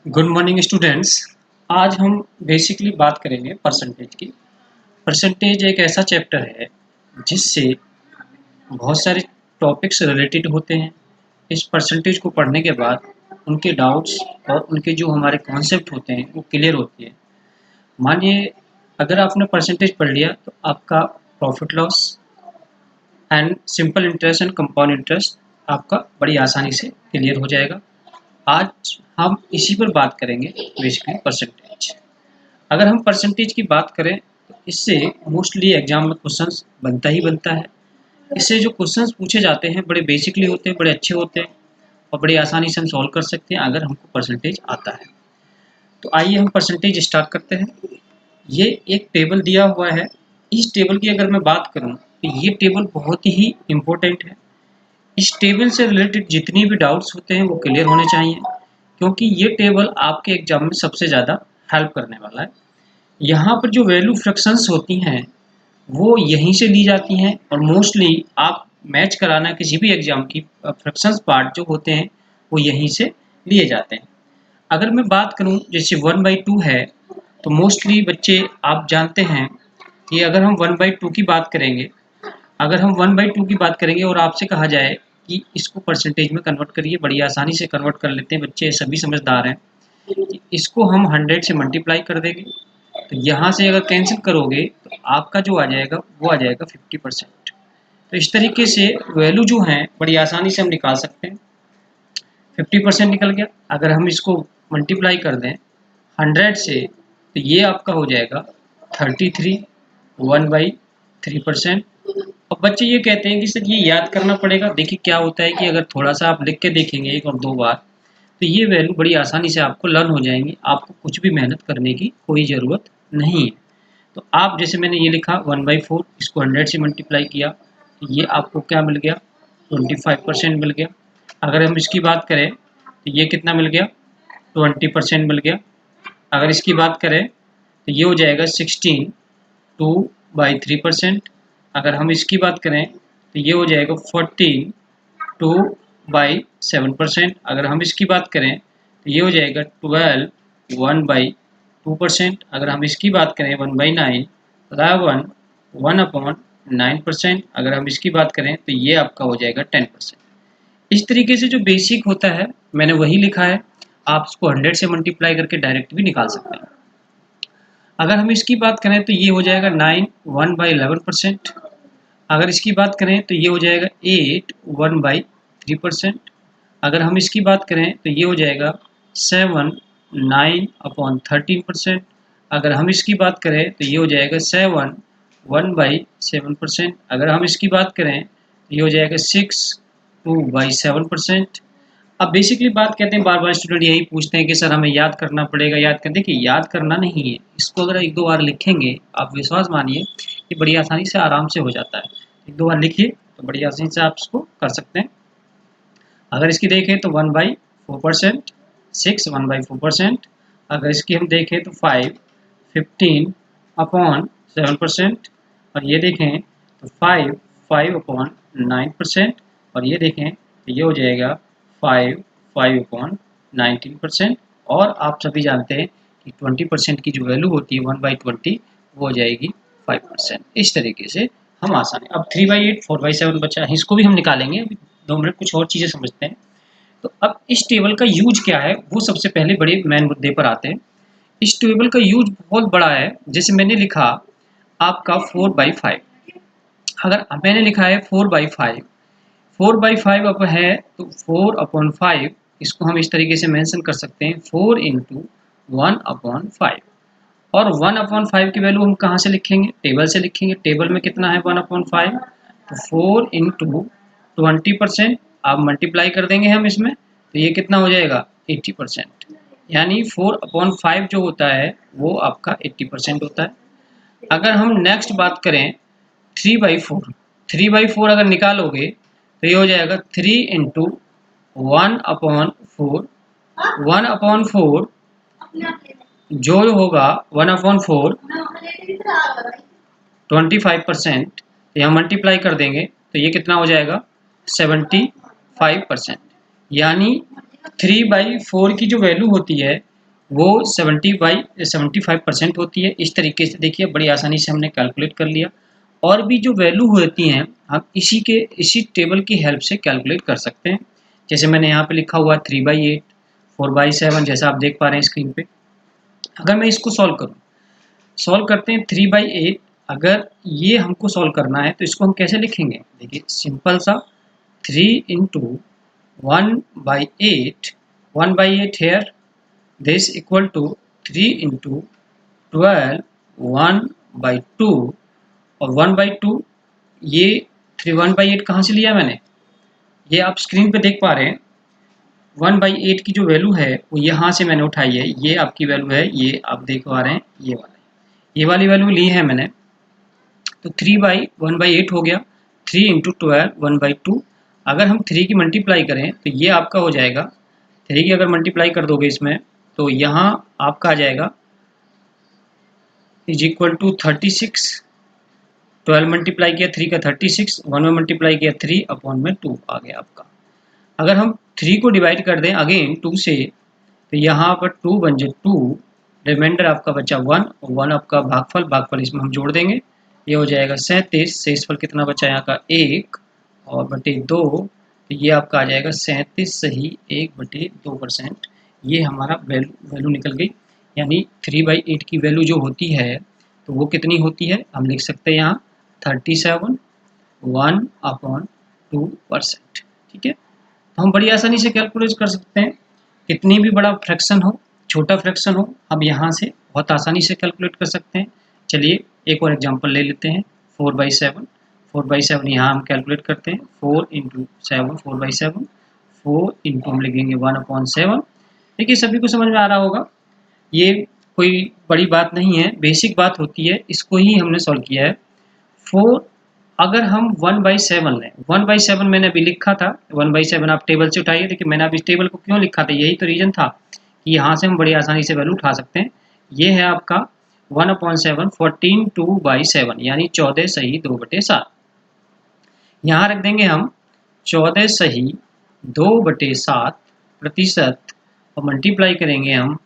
Good morning students. आज हम basically बात करेंगे परसेंटेज की। परसेंटेज एक ऐसा चैप्टर है जिससे बहुत सारे टॉपिक्स रिलेटेड होते हैं। इस परसेंटेज को पढ़ने के बाद उनके डाउट्स और उनके जो हमारे कॉन्सेप्ट होते हैं वो क्लियर होती है। मानिए अगर आपने परसेंटेज पढ़ लिया तो आपका profit loss and simple interest and compound interest आपका बड़ी आसानी से क्लियर हो जाएगा। आज हम इसी पर बात करेंगे, बेसिकली परसेंटेज। अगर हम परसेंटेज की बात करें तो इससे मोस्टली एग्जाम में क्वेश्चंस बनता ही बनता है। इससे जो क्वेश्चंस पूछे जाते हैं बड़े बेसिकली होते हैं, बड़े अच्छे होते हैं और बड़ी आसानी से हम सॉल्व कर सकते हैं अगर हमको परसेंटेज आता है। तो आइए हम परसेंटेज स्टार्ट करते हैं। ये एक टेबल दिया हुआ है। इस टेबल की अगर मैं बात करूं तो ये टेबल बहुत ही इम्पोर्टेंट है। इस टेबल से रिलेटेड जितनी भी डाउट्स होते हैं वो क्लियर होने चाहिए, क्योंकि ये टेबल आपके एग्जाम में सबसे ज़्यादा हेल्प करने वाला है। यहाँ पर जो वैल्यू फ्रैक्शंस होती हैं वो यहीं से ली जाती हैं और मोस्टली आप मैच कराना किसी भी एग्जाम की फ्रैक्शंस पार्ट जो होते हैं वो यहीं से लिए जाते हैं। अगर मैं बात करूं जैसे 1/2 है तो मोस्टली बच्चे आप जानते हैं कि अगर हम 1/2 की बात करेंगे, अगर हम 1/2 की बात करेंगे और आपसे कहा जाए कि इसको परसेंटेज में कन्वर्ट करिए, बड़ी आसानी से कन्वर्ट कर लेते हैं बच्चे, सभी समझदार हैं। इसको हम 100 से मल्टीप्लाई कर देंगे तो यहाँ से अगर कैंसिल करोगे तो आपका जो आ जाएगा वो आ जाएगा 50%। तो इस तरीके से वैल्यू जो है बड़ी आसानी से हम निकाल सकते हैं। 50% निकल गया। अगर हम इसको मल्टीप्लाई कर दें 100 से तो ये आपका हो जाएगा 33 1/3%। अब बच्चे ये कहते हैं कि सर ये याद करना पड़ेगा। देखिए क्या होता है कि अगर थोड़ा सा आप लिख के देखेंगे एक और दो बार तो ये वैल्यू बड़ी आसानी से आपको लर्न हो जाएंगी। आपको कुछ भी मेहनत करने की कोई ज़रूरत नहीं है। तो आप जैसे मैंने ये लिखा 1/4, इसको 100 से मल्टीप्लाई किया तो ये आपको क्या मिल गया, 25% मिल गया। अगर हम इसकी बात करें तो ये कितना मिल गया, 20% मिल गया। अगर इसकी बात करें तो ये हो जाएगा 16 2/3%। अगर हम इसकी बात करें तो ये हो जाएगा 14 2/7%। अगर हम इसकी बात करें तो ये हो जाएगा 12 1/2%। अगर हम इसकी बात करें 1/9 11 1/9%। अगर हम इसकी बात करें तो ये आपका हो जाएगा 10%। इस तरीके से जो बेसिक होता है मैंने वही लिखा है। आप इसको 100 से मल्टीप्लाई करके डायरेक्ट भी निकाल सकते हैं। अगर हम इसकी बात करें तो ये हो जाएगा 9 1/11%। अगर इसकी बात करें तो ये हो जाएगा 8 1/3%। अगर हम इसकी बात करें तो ये हो जाएगा 7 9/13%। अगर हम इसकी बात करें तो ये हो जाएगा 7 1/7%। अगर हम इसकी बात करें तो ये हो जाएगा 6 2/7%। अब बेसिकली बात कहते हैं, बार बार स्टूडेंट यही पूछते हैं कि सर हमें याद करना पड़ेगा, याद कर। देखिए याद करना नहीं है, इसको अगर एक दो बार लिखेंगे आप विश्वास मानिए कि बड़ी आसानी से आराम से हो जाता है। एक दो बार लिखिए तो बड़ी आसानी से आप इसको कर सकते हैं। अगर इसकी देखें तो 1/4%, 6 1/4%। अगर इसकी हम देखें तो 5 15/7%। और ये देखें तो 5 5/9%। और ये देखें तो ये हो जाएगा 5 5/19%। और आप सभी जानते हैं कि 20% की जो वैल्यू होती है 1/20 वो हो जाएगी 5%। इस तरीके से हम आसानी, अब 3/8 4/7 बचा है, इसको भी हम निकालेंगे। अभी 2 मिनट कुछ और चीज़ें समझते हैं। तो अब इस टेबल का यूज क्या है वो सबसे पहले बड़े मेन मुद्दे पर आते हैं। इस टेबल का यूज बहुत बड़ा है। जैसे मैंने लिखा आपका 4/5, अगर मैंने लिखा है 4/5, 4/5 अब है तो 4/5 इसको हम इस तरीके से मेंशन कर सकते हैं 4 × 1/5। और 1/5 की वैल्यू हम कहाँ से लिखेंगे, टेबल से लिखेंगे। टेबल में कितना है 1/5, तो 4 × 20%। आप मल्टीप्लाई कर देंगे हम इसमें तो ये कितना हो जाएगा 80%। यानी 4/5 जो होता है वो आपका 80% होता है। अगर हम नेक्स्ट बात करें 3/4, 3/4 अगर निकालोगे तो ये हो जाएगा 3 × 1/4। 1/4 जो होगा 1/4 25%, यहाँ मल्टीप्लाई कर देंगे तो ये कितना हो जाएगा 75%। यानी 3/4 की जो वैल्यू होती है वो 75% होती है। इस तरीके से देखिए बड़ी आसानी से हमने कैलकुलेट कर लिया। और भी जो वैल्यू होती हैं हम इसी टेबल की हेल्प से कैलकुलेट कर सकते हैं। जैसे मैंने यहाँ पे लिखा हुआ 3/8, 4/7 जैसा आप देख पा रहे हैं स्क्रीन पे। अगर मैं इसको सॉल्व करते हैं 3/8। अगर ये हमको सॉल्व करना है तो इसको हम कैसे लिखेंगे? देखिए सिंपल सा 3 into 1/8, 1/8 here, this equal to 3 into 12, 1/2 और 1/2। ये 1/8 कहाँ से लिया मैंने? ये आप स्क्रीन पे देख पा रहे हैं 1/8 की जो वैल्यू है वो यहाँ से मैंने उठाई है। ये आपकी वैल्यू है, ये आप देख पा रहे हैं, ये वाली वैल्यू ली है मैंने। तो 3/1/8 हो गया, 3 इंटू 12, 1/2। अगर हम 3 की मल्टीप्लाई करें तो ये आपका हो जाएगा, 3 की अगर मल्टीप्लाई कर दोगे इसमें तो यहाँ आपका आ जाएगा इज इक्वल टू 36। 12 मल्टीप्लाई किया 3 का 36, 1 में मल्टीप्लाई किया 3 अपॉन में 2 आ गया आपका। अगर हम 3 को डिवाइड कर दें अगेन 2 से तो यहाँ पर 2 बन जाए 2, रिमाइंडर आपका बचा 1, 1 आपका भागफल इसमें हम जोड़ देंगे, ये हो जाएगा 37। शेषफल कितना बचा यहाँ का 1 और बटे 2, तो ये आपका आ जाएगा 37 सही 1/2%। ये हमारा वैल्यू निकल गई। यानी 3/8 की वैल्यू जो होती है तो वो कितनी होती है? हम लिख सकते हैं यहाँ 37 1/2%। ठीक है, तो हम बड़ी आसानी से कैलकुलेट कर सकते हैं। कितनी भी बड़ा फ्रैक्शन हो, छोटा फ्रैक्शन हो, हम यहाँ से बहुत आसानी से कैलकुलेट कर सकते हैं। चलिए एक और एग्जांपल ले लेते हैं 4/7। 4/7 यहाँ हम कैलकुलेट करते हैं 4 इंटू 7, 4/7, 4 इंटू हम लिखेंगे 1/7। देखिए सभी को समझ में आ रहा होगा, ये कोई बड़ी बात नहीं है, बेसिक बात होती है, इसको ही हमने सॉल्व किया है। 4 अगर हम 1/7 लें, 1/7 मैंने अभी लिखा था, 1/7 आप टेबल से उठाइए। देखिए मैंने अभी इस टेबल को क्यों लिखा था, यही तो रीजन था कि यहाँ से हम बड़ी आसानी से वैल्यू उठा सकते हैं। ये है आपका 1/7, 14 2/7 यानी 14 सही 2/7। यहाँ रख देंगे हम 14 सही 2/7 प्रतिशत और मल्टीप्लाई करेंगे हम,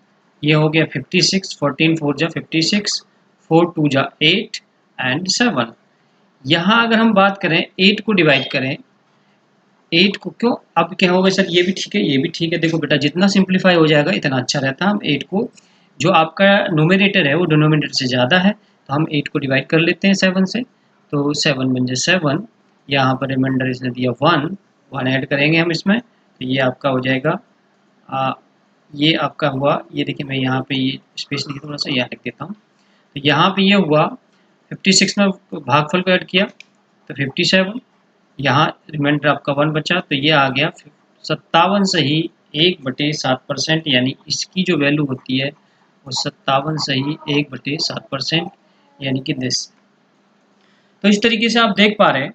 ये हो गया 56, 14 4 जा 56, 4 2 जा 8 एंड 7। यहाँ अगर हम बात करें 8 को डिवाइड करें, 8 को क्यों, अब क्या होगा सर ये भी ठीक है, ये भी ठीक है। देखो बेटा जितना सिंप्लीफाई हो जाएगा इतना अच्छा रहता है। हम 8 को, जो आपका नोमिनेटर है वो डिनोमिनेटर से ज़्यादा है, तो हम 8 को डिवाइड कर लेते हैं 7 से, तो 7 बन जाए 7। यहाँ पर रिमाइंडर इसने दिया 1 ऐड करेंगे हम इसमें, तो ये आपका हो जाएगा ये आपका हुआ, ये देखिए मैं यहाँ पे ये स्पेस लिखी थोड़ा सा, यहाँ लिख देता हूँ। तो यहाँ पे ये हुआ 56 में भागफल को ऐड किया तो 57, यहाँ रिमाइंडर आपका 1 बचा, तो ये आ गया 57 सही 1/7%। यानी इसकी जो वैल्यू होती है वो 57 सही 1/7% यानी कि दिस। तो इस तरीके से आप देख पा रहे हैं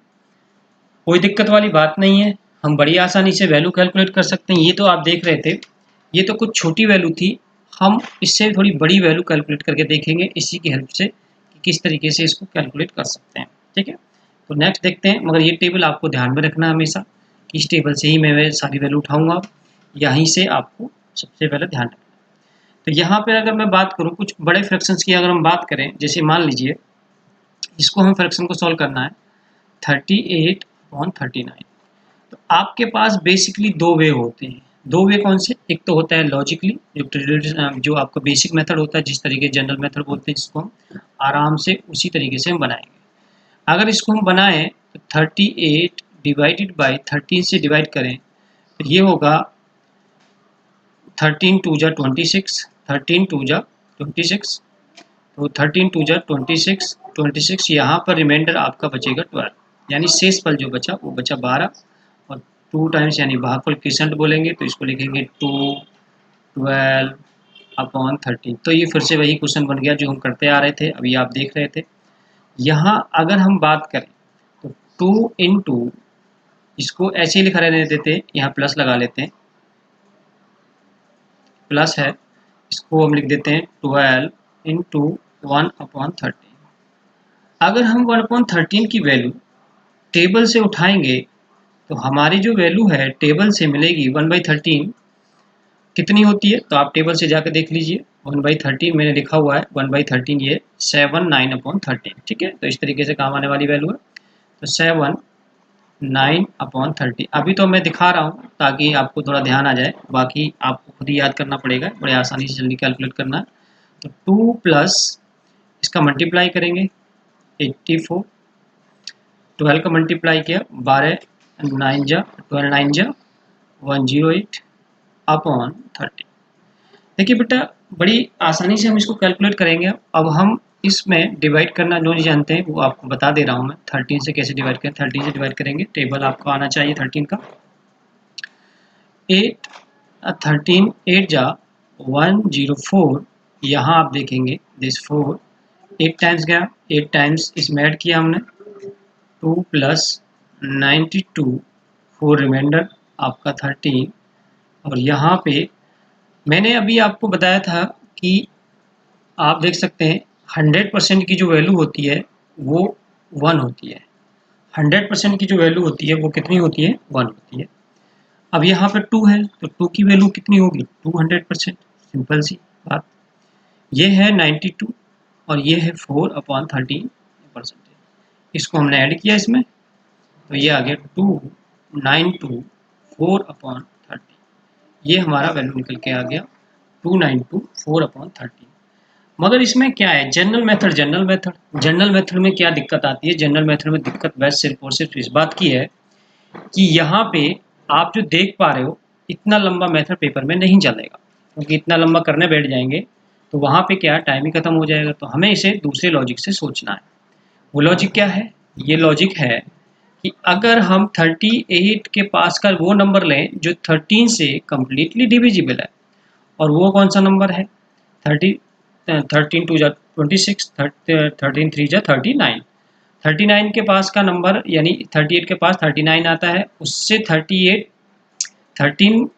कोई दिक्कत वाली बात नहीं है, हम बड़ी आसानी से वैल्यू कैलकुलेट कर सकते हैं। ये तो आप देख रहे थे, ये तो कुछ छोटी वैल्यू थी, हम इससे थोड़ी बड़ी वैल्यू कैलकुलेट करके देखेंगे इसी की हेल्प से कि किस तरीके से इसको कैलकुलेट कर सकते हैं। ठीक है, तो नेक्स्ट देखते हैं। मगर ये टेबल आपको ध्यान में रखना हमेशा कि इस टेबल से ही मैं सारी वैल्यू उठाऊंगा, यहीं से आपको सबसे पहले ध्यान रखना। तो यहाँ पर अगर मैं बात करूँ कुछ बड़े फ्रैक्शंस की, अगर हम बात करें, जैसे मान लीजिए इसको हम फ्रैक्शन को सॉल्व करना है 38/39। तो आपके पास बेसिकली दो वे होते हैं। दो वे कौन से? एक तो होता है लॉजिकली, जो आपका बेसिक मेथड होता है, जिस तरीके जनरल मेथड बोलते हैं, जिसको हम आराम से उसी तरीके से हम बनाएंगे। अगर इसको हम बनाएं तो 38 डिवाइडेड बाई 13 से डिवाइड करें तो ये होगा 13 2 जा 26, 13 2 जा 26, तो 13 2 जा 26, 26 यहाँ पर रिमाइंडर आपका बचेगा 12, यानी शेष फल जो बचा वो बचा 12 और 2 टाइम्स यानी भागफल क्रिसेंट बोलेंगे तो इसको लिखेंगे 2 12/13। तो ये फिर से वही क्वेश्चन बन गया जो हम करते आ रहे थे, अभी आप देख रहे थे। यहाँ अगर हम बात करें तो 2 इंटू, इसको ऐसे ही लिखा रहने देते, यहाँ प्लस लगा लेते हैं, प्लस है, इसको हम लिख देते हैं 12 इंटू 1/13। अगर हम 1/13 की वैल्यू टेबल से उठाएंगे तो हमारी जो वैल्यू है टेबल से मिलेगी 1/13 कितनी होती है, तो आप टेबल से जाकर देख लीजिए। 1/13 मैंने लिखा हुआ है, 1/13 ये 7 9/13, ठीक है। तो इस तरीके से काम आने वाली वैल्यू है। तो 7 9/13। अभी तो मैं दिखा रहा हूँ ताकि आपको थोड़ा ध्यान आ जाए, बाकी आपको खुद ही याद करना पड़ेगा, बड़े आसानी से जल्दी कैलकुलेट करना है। तो 2 प्लस इसका मल्टीप्लाई करेंगे 84, 12 का मल्टीप्लाई किया 12 9 जा 12 9 जा 108 अपॉन 30। देखिए बेटा, बड़ी आसानी से हम इसको कैलकुलेट करेंगे। अब हम इसमें डिवाइड करना जो नहीं जानते हैं वो आपको बता दे रहा हूँ मैं। 13 से कैसे डिवाइड करें, 13 से डिवाइड करेंगे, टेबल आपको आना चाहिए 13 का। 8 13 8 जा 104, यहाँ आप देखेंगे दिस 4 8 टाइम्स गया, 8 टाइम्स इसमें ऐड किया हमने 2 प्लस 92 4 रिमाइंडर आपका 13। और यहाँ पे मैंने अभी आपको बताया था कि आप देख सकते हैं 100% की जो वैल्यू होती है वो 1 होती है। 100% की जो वैल्यू होती है वो कितनी होती है, 1 होती है। अब यहाँ पर 2 है तो 2 की वैल्यू कितनी होगी, 200%। सिंपल सी बात। ये है 92 और ये है 4/13%। इसको हमने ऐड किया इसमें, तो ये आ गया 292 4/13। ये हमारा वैल्यू निकल के आ गया 292 4/13। मगर इसमें क्या है, जनरल मेथड में क्या दिक्कत आती है, जनरल मेथड में दिक्कत बस सिर्फ और सिर्फ इस बात की है कि यहाँ पे आप जो देख पा रहे हो इतना लंबा मेथड पेपर में नहीं चलेगा, क्योंकि इतना लंबा करने बैठ जाएंगे तो वहाँ पे क्या टाइम ही खत्म हो जाएगा। तो हमें इसे दूसरे लॉजिक से सोचना है। वो लॉजिक क्या है, ये लॉजिक है कि अगर हम 38 के पास का वो नंबर लें जो 13 से कम्प्लीटली डिविजिबल है, और वो कौन सा नंबर है, 13 2 जा 26, 13 3 जा 39। 39 के पास का नंबर यानी 38 के पास 39 आता है, उससे 38 13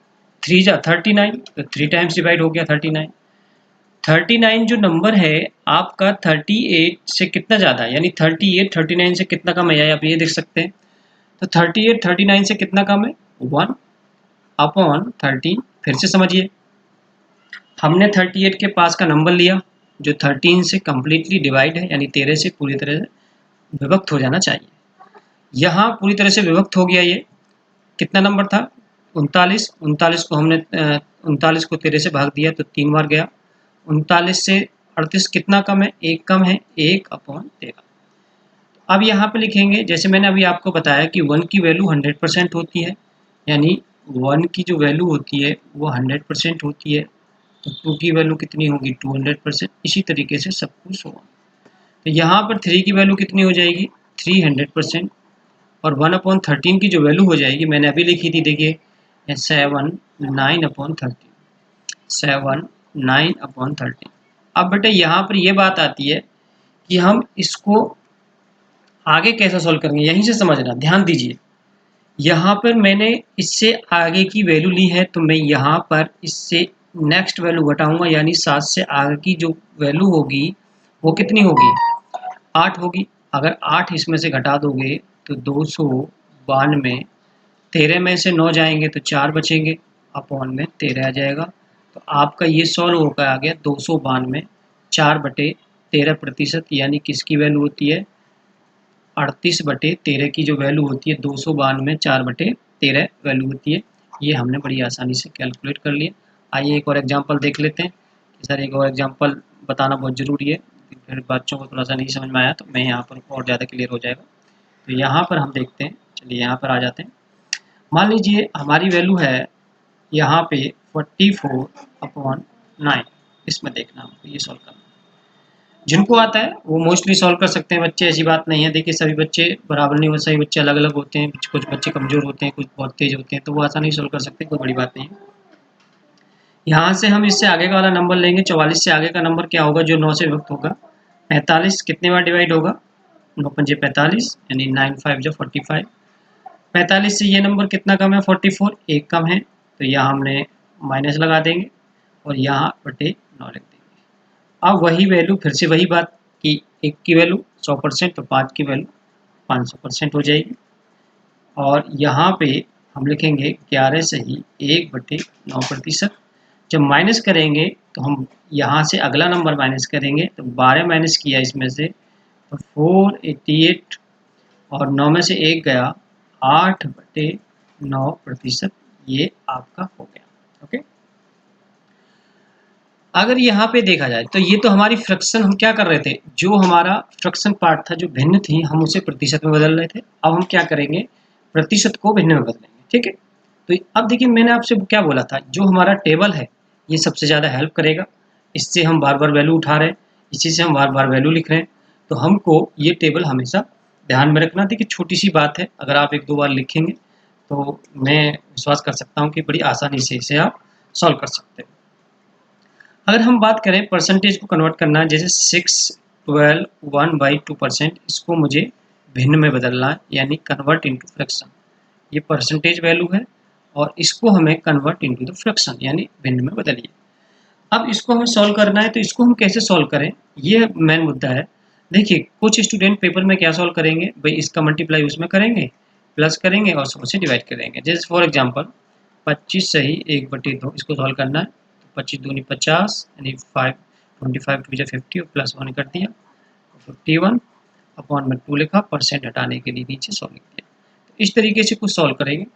3 जा 39, तो 3 टाइम्स डिवाइड हो गया 39। 39 जो नंबर है आपका 38 से कितना ज़्यादा है, यानी 38 39 से कितना कम है, आप ये देख सकते हैं। तो 38 39 से कितना कम है, 1/13। फिर से समझिए, हमने 38 के पास का नंबर लिया जो 13 से कम्प्लीटली डिवाइड है, यानी 13 से पूरी तरह से विभक्त हो जाना चाहिए। यहाँ पूरी तरह से विभक्त हो गया। ये कितना नंबर था, 39। 39 को हमने 39 को 13 से भाग दिया तो 3 बार गया। 39 से 38 कितना कम है, 1 कम है, 1/13। अब यहाँ पे लिखेंगे, जैसे मैंने अभी आपको बताया कि 1 की वैल्यू 100% होती है, यानी 1 की जो वैल्यू होती है वो 100% होती है। तो 2 की वैल्यू कितनी होगी, 200%। इसी तरीके से सब कुछ होगा। तो यहाँ पर 3 की वैल्यू कितनी हो जाएगी, 300%। और 1/13 की जो वैल्यू हो जाएगी मैंने अभी लिखी थी, देखिए 7 9/13, 7 9/13। अब बेटे यहाँ पर ये बात आती है कि हम इसको आगे कैसे सॉल्व करेंगे, यहीं से समझना, ध्यान दीजिए। यहाँ पर मैंने इससे आगे की वैल्यू ली है, तो मैं यहाँ पर इससे नेक्स्ट वैल्यू घटाऊंगा, यानी 7 से आगे की जो वैल्यू होगी वो कितनी होगी, 8 होगी। अगर 8 इसमें से घटा दोगे तो 292, 13 में से 9 जाएंगे तो 4 बचेंगे, अपॉन में 13 आ जाएगा। तो आपका ये सॉल्व होकर आ गया 292 4/13%, यानी किसकी वैल्यू होती है, 38/13 की जो वैल्यू होती है 292 4/13 वैल्यू होती है। ये हमने बड़ी आसानी से कैलकुलेट कर लिया। आइए एक और एग्जांपल देख लेते हैं। सर एक और एग्जांपल बताना बहुत ज़रूरी है, फिर बच्चों को थोड़ा सा नहीं समझ में आया तो मैं यहाँ पर और ज़्यादा क्लियर हो जाएगा। तो यहाँ पर हम देखते हैं, चलिए यहाँ पर आ जाते हैं। मान लीजिए हमारी वैल्यू है यहाँ पे 44/9। इसमें देखना हमको, ये सॉल्व करना। जिनको आता है वो मोस्टली सॉल्व कर सकते हैं बच्चे, ऐसी बात नहीं है। देखिए सभी बच्चे बराबर नहीं होते, सभी बच्चे अलग अलग होते हैं, कुछ बच्चे कमज़ोर होते हैं, कुछ बहुत तेज होते हैं, तो वो आसानी सॉल्व कर सकते हैं, कोई बड़ी बात नहीं है। यहाँ से हम इससे आगे का वाला नंबर लेंगे, 44 से आगे का नंबर क्या होगा जो 9 से विभक्त होगा, 45 कितने बार डिवाइड होगा, 9 पंजे 45, यानी 9 5 जो 45। 45 से ये नंबर कितना कम है, 44, 1 कम है, तो यहाँ हमने माइनस लगा देंगे और यहाँ बटे 9 लिख देंगे। अब वही वैल्यू, फिर से वही बात कि 1 की वैल्यू 100%, तो 5 की वैल्यू 500% हो जाएगी। और यहाँ पे हम लिखेंगे 11 सही 1/9%। जब माइनस करेंगे तो हम यहाँ से अगला नंबर माइनस करेंगे, तो 12 माइनस किया इसमें से तो 488 और 9 में से 1 गया, 8/9%, ये आपका हो गया। ओके, अगर यहाँ पे देखा जाए तो ये तो हमारी फ्रैक्शन, हम क्या कर रहे थे, जो हमारा फ्रैक्शन पार्ट था, जो भिन्न थी, हम उसे प्रतिशत में बदल रहे थे। अब हम क्या करेंगे, प्रतिशत को भिन्न में बदलेंगे। ठीक है, तो अब देखिए मैंने आपसे क्या बोला था, जो हमारा टेबल है ये सबसे ज़्यादा हेल्प करेगा। इससे हम बार बार वैल्यू उठा रहे हैं, इसी से हम बार बार वैल्यू लिख रहे हैं, तो हमको ये टेबल हमेशा ध्यान में रखना। देखिए छोटी सी बात है, अगर आप 1-2 बार लिखेंगे तो मैं विश्वास कर सकता हूँ कि बड़ी आसानी से इसे आप सॉल्व कर सकते हैं। अगर हम बात करें परसेंटेज को कन्वर्ट करना है, जैसे 6, 12, 1/2%, इसको मुझे भिन्न में बदलना है, यानी कन्वर्ट इनटू फ्रैक्शन। ये परसेंटेज वैल्यू है और इसको हमें कन्वर्ट इनटू द फ्रैक्शन यानी भिन्न में बदलिए। अब इसको हमें सॉल्व करना है, तो इसको हम कैसे सॉल्व करें, ये मेन मुद्दा है। देखिए कुछ स्टूडेंट पेपर में क्या सॉल्व करेंगे, भाई इसका मल्टीप्लाई उसमें करेंगे, प्लस करेंगे और 100 से डिवाइड करेंगे। जैसे फॉर एग्जांपल 25 सही 1/2 इसको सॉल्व करना है, तो 25 दूनी 50 यानी 5, 25 टू 50 और प्लस 1 कर दिया, 51 अपॉन में 2 लिखा, परसेंट हटाने के लिए नीचे 100 लिख दिया। तो इस तरीके से कुछ सॉल्व करेंगे,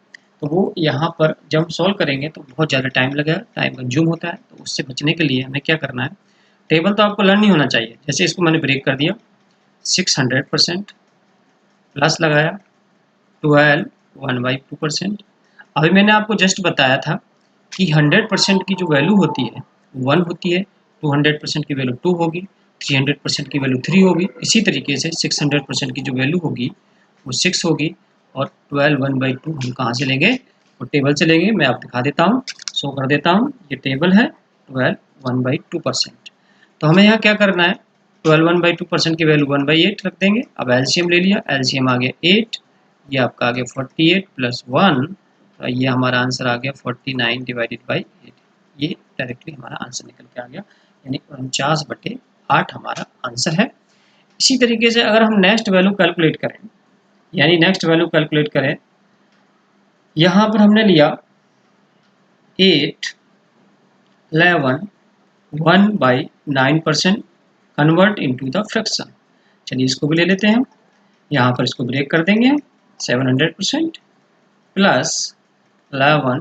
तो वो यहाँ पर जब हम सॉल्व करेंगे तो बहुत ज़्यादा टाइम लगेगा, टाइम कंज्यूम होता है। तो उससे बचने के लिए हमें क्या करना है, टेबल तो आपको लर्न नहीं होना चाहिए। जैसे इसको मैंने ब्रेक कर दिया, 600% प्लस लगाया 12 1/2%। अभी मैंने आपको जस्ट बताया था कि 100% की जो वैल्यू होती है 1 होती है, 200% की वैल्यू 2 होगी, 300% की वैल्यू 3 होगी। इसी तरीके से 600% की जो वैल्यू होगी वो 6 होगी, और 12 1/2 हम कहाँ से लेंगे, वो टेबल से लेंगे। मैं आप दिखा देता हूँ, शो कर देता हूँ, ये टेबल है 12 1/2%। तो हमें यहाँ क्या करना है, 12 1/2% की वैल्यू 1/8 रख देंगे। अब एलसीएम ले लिया, एलसीएम आ गया 8, ये आपका आ गया 48 प्लस 1, तो ये हमारा आंसर आ गया 49 डिवाइडेड बाई 8। ये डायरेक्टली हमारा आंसर निकल के आ गया, यानी 49/8 हमारा आंसर है। इसी तरीके से अगर हम नेक्स्ट वैल्यू कैलकुलेट करें, यानी नेक्स्ट वैल्यू कैलकुलेट करें, यहाँ पर हमने लिया 8, 11, 1/9% कन्वर्ट इनटू द फ्रैक्शन। चलिए इसको भी ले लेते हैं हम, यहाँ पर इसको ब्रेक कर देंगे हम, 700% plus 11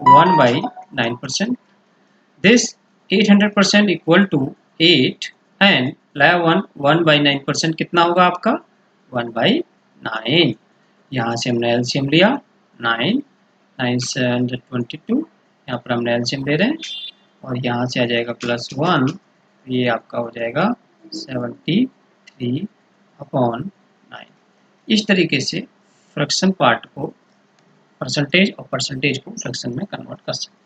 1/9%। This 800% equal to 8 and 11 1/9% कितना होगा आपका 1/9। यहाँ से हमने एलसीएम लिया 9, 9 722, यहाँ पर हमने एलसीएम ले रहे हैं, और यहाँ से आ जाएगा प्लस 1, ये आपका हो जाएगा 73/9। इस तरीके से फ्रैक्शन पार्ट को परसेंटेज और परसेंटेज को फ्रैक्शन में कन्वर्ट कर सकते हैं।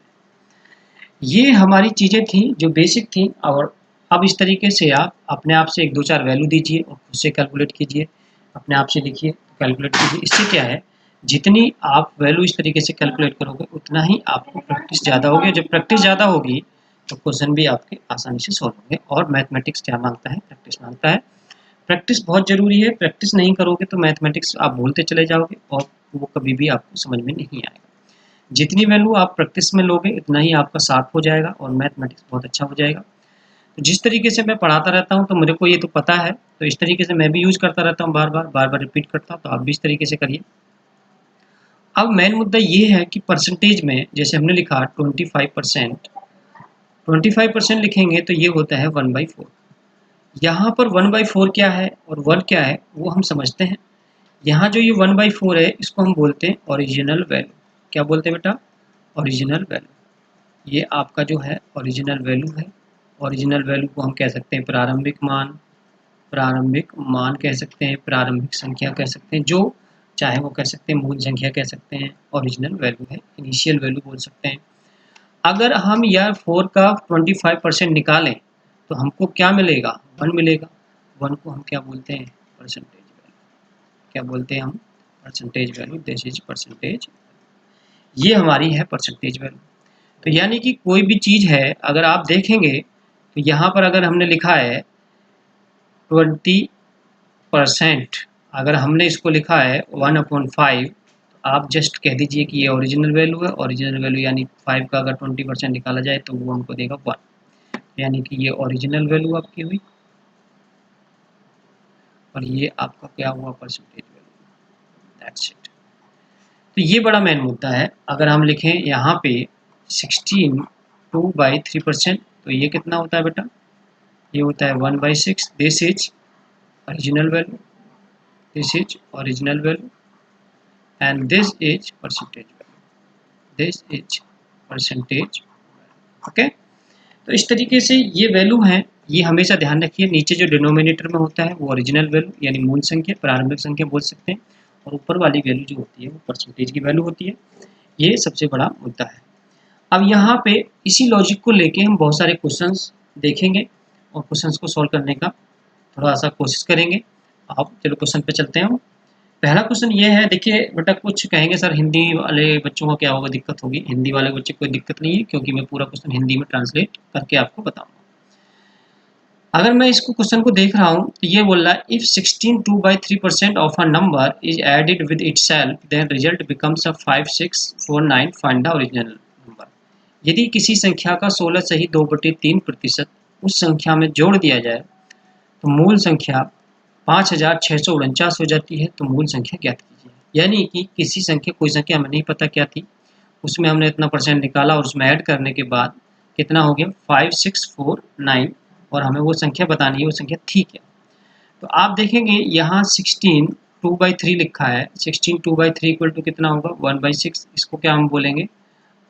ये हमारी चीज़ें थी जो बेसिक थी, और अब इस तरीके से आप अपने आप से 1-2-4 वैल्यू दीजिए और खुद से कैलकुलेट कीजिए, अपने आप से लिखिए, कैलकुलेट कीजिए। इससे क्या है, जितनी आप वैल्यू इस तरीके से कैलकुलेट करोगे उतना ही आपको प्रैक्टिस ज़्यादा होगी। जब प्रैक्टिस ज़्यादा होगी तो क्वेश्चन भी आपके आसानी से सॉल्व होंगे। और मैथमेटिक्स क्या मांगता है, प्रैक्टिस मांगता है। प्रैक्टिस बहुत ज़रूरी है, प्रैक्टिस नहीं करोगे तो मैथमेटिक्स आप भूलते चले जाओगे और वो कभी भी आपको समझ में नहीं आएगा। जितनी वैल्यू आप प्रैक्टिस में लोगे उतना ही आपका शार्प हो जाएगा और मैथमेटिक्स बहुत अच्छा हो जाएगा। तो जिस तरीके से मैं पढ़ाता रहता हूँ तो मेरे को ये तो पता है, तो इस तरीके से मैं भी यूज़ करता रहता हूँ, बार बार रिपीट करता हूँ, तो आप भी इस तरीके से करिए। अब मेन मुद्दा ये है कि परसेंटेज में जैसे हमने लिखा 25%, 25% लिखेंगे तो ये होता है 1/4। यहाँ पर 1/4 क्या है और 1 क्या है वो हम समझते हैं। यहाँ जो ये 1/4 है इसको हम बोलते हैं ओरिजिनल वैल्यू। क्या बोलते हैं बेटा, ओरिजिनल वैल्यू। ये आपका जो है ओरिजिनल वैल्यू है। ओरिजिनल वैल्यू को हम कह सकते हैं प्रारंभिक मान, प्रारंभिक मान कह सकते हैं, प्रारंभिक संख्या कह सकते हैं, जो चाहे वो कह सकते हैं, मूल संख्या कह सकते हैं। ओरिजिनल वैल्यू है, इनिशियल वैल्यू बोल सकते हैं। अगर हम यह 4 का 25% निकालें तो हमको क्या मिलेगा, 1 मिलेगा। 1 को हम क्या बोलते हैं, परसेंटेज वैल्यू। क्या बोलते हैं हम, percentage value. This is percentage, ये हमारी है परसेंटेज वैल्यू। तो यानी कि कोई भी चीज़ है अगर आप देखेंगे तो यहाँ पर अगर हमने लिखा है 20%, अगर हमने इसको लिखा है 1/5, आप जस्ट कह दीजिए कि ये ओरिजिनल वैल्यू है। ओरिजिनल वैल्यू यानी 5 का अगर 20% निकाला जाए तो वो हमको देगा 1, यानी कि ये ओरिजिनल वैल्यू आपकी हुई और ये आपका क्या हुआ, परसेंटेज वैल्यू। That's it. तो ये बड़ा मेन मुद्दा है। अगर हम लिखें यहाँ पे 16 2/3%, तो ये कितना होता है बेटा, ये होता है 1/6। This is original value, this is original value and this is percentage value, this is percentage. Okay, तो इस तरीके से ये वैल्यू है, ये हमेशा ध्यान रखिए। नीचे जो डिनोमिनेटर में होता है वो ओरिजिनल वैल्यू यानी मूल संख्या, प्रारंभिक संख्या बोल सकते हैं, और ऊपर वाली वैल्यू जो होती है वो परसेंटेज की वैल्यू होती है। ये सबसे बड़ा मुद्दा है। अब यहाँ पे इसी लॉजिक को लेके हम बहुत सारे क्वेश्चंस देखेंगे और क्वेश्चंस को सॉल्व करने का थोड़ा सा कोशिश करेंगे। आप चलो क्वेश्चन पे चलते हैं। पहला क्वेश्चन ये है, देखिए बेटा, कुछ कहेंगे सर हिंदी वाले बच्चों को क्या होगा, दिक्कत होगी। हिंदी वाले बच्चे को कोई दिक्कत नहीं है, क्योंकि मैं पूरा क्वेश्चन हिंदी में ट्रांसलेट करके आपको बताऊंगा। अगर मैं इसको क्वेश्चन को देख रहा हूँ तो ये बोल रहा है, if 16 2/3% of a number is added with itself then result becomes a 5649, find the original number. यदि किसी संख्या का 16 सही 2/3% उस संख्या में जोड़ दिया जाए तो मूल संख्या 5649 हो जाती है। तो मूल संख्या ज्ञात कीजिए। यानी कि किसी संख्या, कोई संख्या हमें नहीं पता क्या थी, उसमें हमने इतना परसेंट निकाला और उसमें ऐड करने के बाद कितना हो गया 5649, और हमें वो संख्या बतानी है, वो संख्या थी क्या। तो आप देखेंगे यहाँ 16 2/3 लिखा है। 16 2/3 इक्वल टू कितना होगा 1/6। इसको क्या हम बोलेंगे,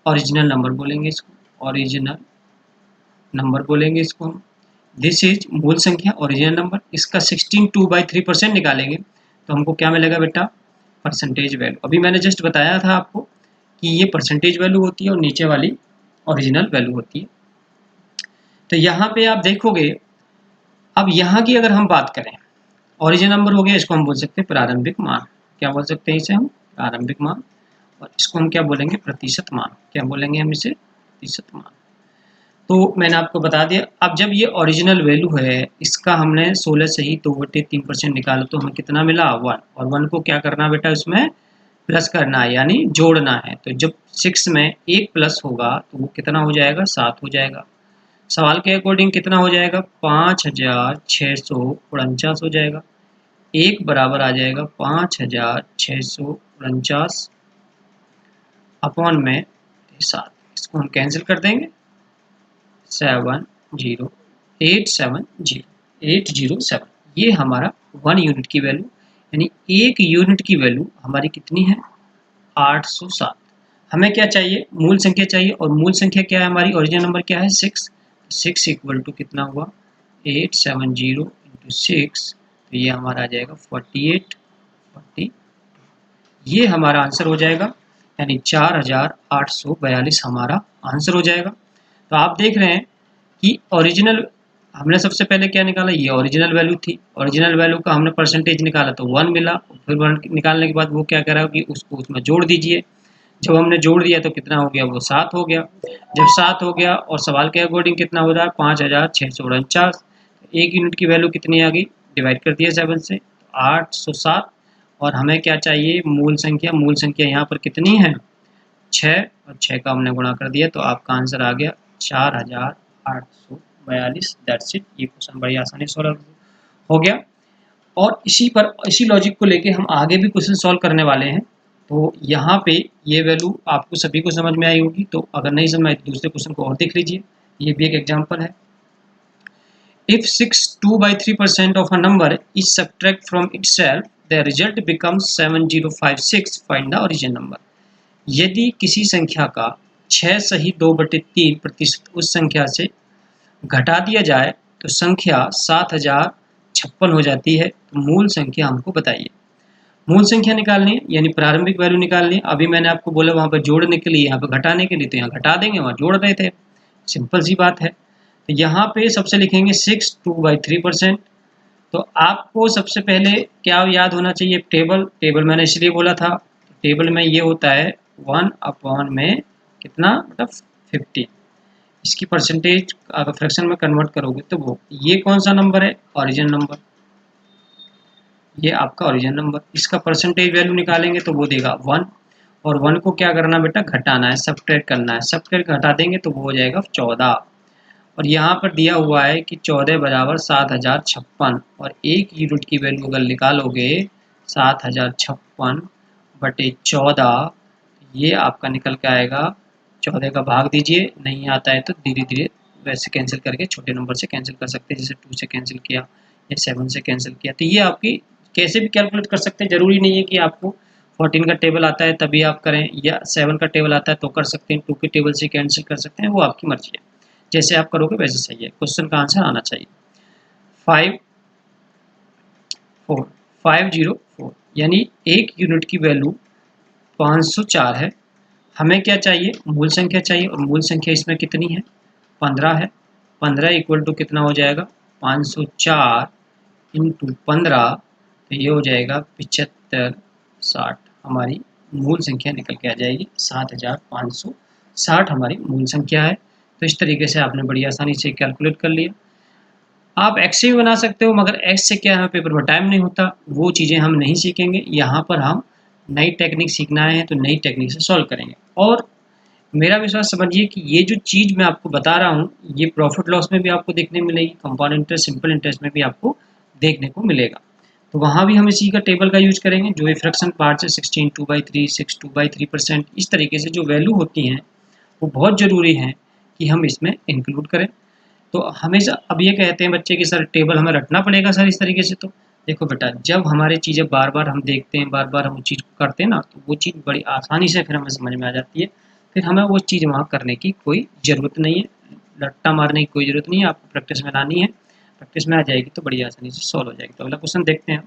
ओरिजिनल नंबर बोलेंगे, इसको ओरिजिनल नंबर बोलेंगे इसको हम। दिस इज मूल संख्या, ओरिजिनल नंबर। इसका 16 2/3% निकालेंगे तो हमको क्या मिलेगा बेटा, परसेंटेज वैल्यू। अभी मैंने जस्ट बताया था आपको कि ये परसेंटेज वैल्यू होती है और नीचे वाली ओरिजिनल वैल्यू होती है। तो यहाँ पे आप देखोगे, अब यहाँ की अगर हम बात करें, ओरिजिनल नंबर हो गया, इसको हम बोल सकते हैं प्रारंभिक मान। क्या बोल सकते हैं इसे हम, प्रारंभिक मान। और इसको हम क्या बोलेंगे, प्रतिशत मान। क्या बोलेंगे हम इसे, प्रतिशत मान। तो मैंने आपको बता दिया। अब जब ये ओरिजिनल वैल्यू है, इसका हमने 16 से ही 2/3% निकाला तो हमें कितना मिला 1, और 1 को क्या करना बेटा, उसमें प्लस करना है यानी जोड़ना है। तो जब 6 में 1 प्लस होगा तो वो कितना हो जाएगा, 7 हो जाएगा। सवाल के अकॉर्डिंग कितना हो जाएगा, 5649 हो जाएगा। एक बराबर आ जाएगा 5649 अपॉन में 7। इसको हम कैंसिल कर देंगे, 807, ये हमारा 1 यूनिट की वैल्यू, यानी 1 यूनिट की वैल्यू हमारी कितनी है, 807। हमें क्या चाहिए, मूल संख्या चाहिए, और मूल संख्या क्या है हमारी, ओरिजिनल नंबर क्या है 6। 6 इक्वल टू कितना हुआ 870 इंटू 6, तो ये हमारा आ जाएगा 48। ये हमारा आंसर हो जाएगा, यानी 4842 हमारा आंसर हो जाएगा। तो आप देख रहे हैं कि ओरिजिनल, हमने सबसे पहले क्या निकाला, ये ओरिजिनल वैल्यू थी। ओरिजिनल वैल्यू का हमने परसेंटेज निकाला तो 1 मिला। फिर 1 निकालने के बाद वो क्या करा कि उसको उसमें जोड़ दीजिए। जब हमने जोड़ दिया तो कितना हो गया, वो 7 हो गया। जब 7 हो गया और सवाल के अकॉर्डिंग कितना हो रहा है 5649, एक यूनिट की वैल्यू कितनी आ गई, डिवाइड कर दिया 7 से, 807। और हमें क्या चाहिए, मूल संख्या। मूल संख्या यहाँ पर कितनी है 6, और 6 का हमने गुणा कर दिया तो आपका आंसर आ गया 4842। That's it. ये क्वेश्चन बड़ी आसानी से सॉल्व हो गया। और इसी लॉजिक को लेके हम आगे भी क्वेश्चन सॉल्व करने वाले हैं। तो यहाँ पे ये वैल्यू आपको सभी को समझ में आई होगी। तो अगर नहीं समझ में आई तो दूसरे क्वेश्चन को और देख लीजिए, ये भी एक एग्जाम्पल है। If 6 2/3% of a number is subtract from itself, the result becomes 7056. Find the original number. यदि किसी संख्या का 6 सही 2/3% उस संख्या से घटा दिया जाए तो संख्या 7056 हो जाती है। तो मूल संख्या हमको बताइए। मूल संख्या निकालनी है यानी प्रारंभिक वैल्यू निकालनी है। अभी मैंने आपको बोला वहाँ पर जोड़ने के लिए, यहाँ पर घटाने के लिए, तो यहाँ घटा देंगे, वहाँ जोड़ रहे थे। सिंपल सी बात है। तो यहाँ पे सबसे लिखेंगे 6 2/3%। तो आपको सबसे पहले क्या याद होना चाहिए, टेबल मैंने इसलिए बोला था, टेबल में ये होता है 1 अपॉन में कितना, मतलब 50। इसकी परसेंटेज अगर फ्रैक्शन में कन्वर्ट करोगे तो वो, ये कौन सा नंबर है, ओरिजिनल नंबर। ये आपका ओरिजिनल नंबर, इसका परसेंटेज वैल्यू निकालेंगे तो वो देगा 1। और 1 को क्या करना बेटा, घटाना है, सब्ट्रैक्ट करना है। सब्ट्रैक्ट घटा देंगे तो वो हो जाएगा 14। और यहाँ पर दिया हुआ है कि 14 बराबर 7056 और 1 यूनिट की वैल्यू अगर निकालोगे 7056 बटे 14, ये आपका निकल के आएगा। 14 का भाग दीजिए, नहीं आता है तो धीरे धीरे वैसे कैंसिल करके छोटे नंबर से कैंसिल कर सकते हैं, जैसे 2 से कैंसिल किया या 7 से कैंसिल किया। तो ये आपकी कैसे भी कैलकुलेट कर सकते हैं, ज़रूरी नहीं है कि आपको 14 का टेबल आता है तभी आप करें, या 7 का टेबल आता है तो कर सकते हैं, 2 के टेबल से कैंसिल कर सकते हैं, वो आपकी मर्जी है, जैसे आप करोगे वैसे सही है। क्वेश्चन का आंसर आना चाहिए 504 यानी 1 यूनिट की वैल्यू 504 है। हमें क्या चाहिए, मूल संख्या चाहिए, और मूल संख्या इसमें कितनी है, 15 है। 15 इक्वल टू कितना हो जाएगा, 504 इंटू 15, तो ये हो जाएगा 75 60, हमारी मूल संख्या निकल के आ जाएगी। 7560 हमारी मूल संख्या है। तो इस तरीके से आपने बड़ी आसानी से कैलकुलेट कर लिया। आप एक्स से भी बना सकते हो, मगर एक्स से क्या है, पेपर में टाइम नहीं होता, वो चीज़ें हम नहीं सीखेंगे। यहाँ पर हम नई टेक्निक सीखना है तो नई टेक्निक से सॉल्व करेंगे। और मेरा विश्वास समझिए कि ये जो चीज़ मैं आपको बता रहा हूँ, ये प्रॉफिट लॉस में भी आपको देखने मिलेगी, कंपाउंड इंटरेस्ट, सिंपल इंटरेस्ट में भी आपको देखने को मिलेगा। तो वहाँ भी हम इसी का टेबल का यूज करेंगे, जो ये फ्रैक्शन पार्ट है 16 2/3, 6 2/3%, इस तरीके से जो वैल्यू होती हैं वो बहुत ज़रूरी है कि हम इसमें इंक्लूड करें। तो हमेशा अब ये कहते हैं बच्चे कि सर टेबल हमें रटना पड़ेगा सर इस तरीके से। तो देखो बेटा, जब हमारी चीज़ें बार बार हम देखते हैं, बार बार हम उस चीज़ को करते हैं ना, तो वो चीज़ बड़ी आसानी से फिर हमें समझ में आ जाती है। फिर हमें वो चीज़ वहाँ करने की कोई ज़रूरत नहीं है, रट्टा मारने की कोई ज़रूरत नहीं है, आपको प्रैक्टिस में लानी है। प्रैक्टिस में आ जाएगी तो बड़ी आसानी से सॉल्व हो जाएगी। तो अगला क्वेश्चन देखते हैं।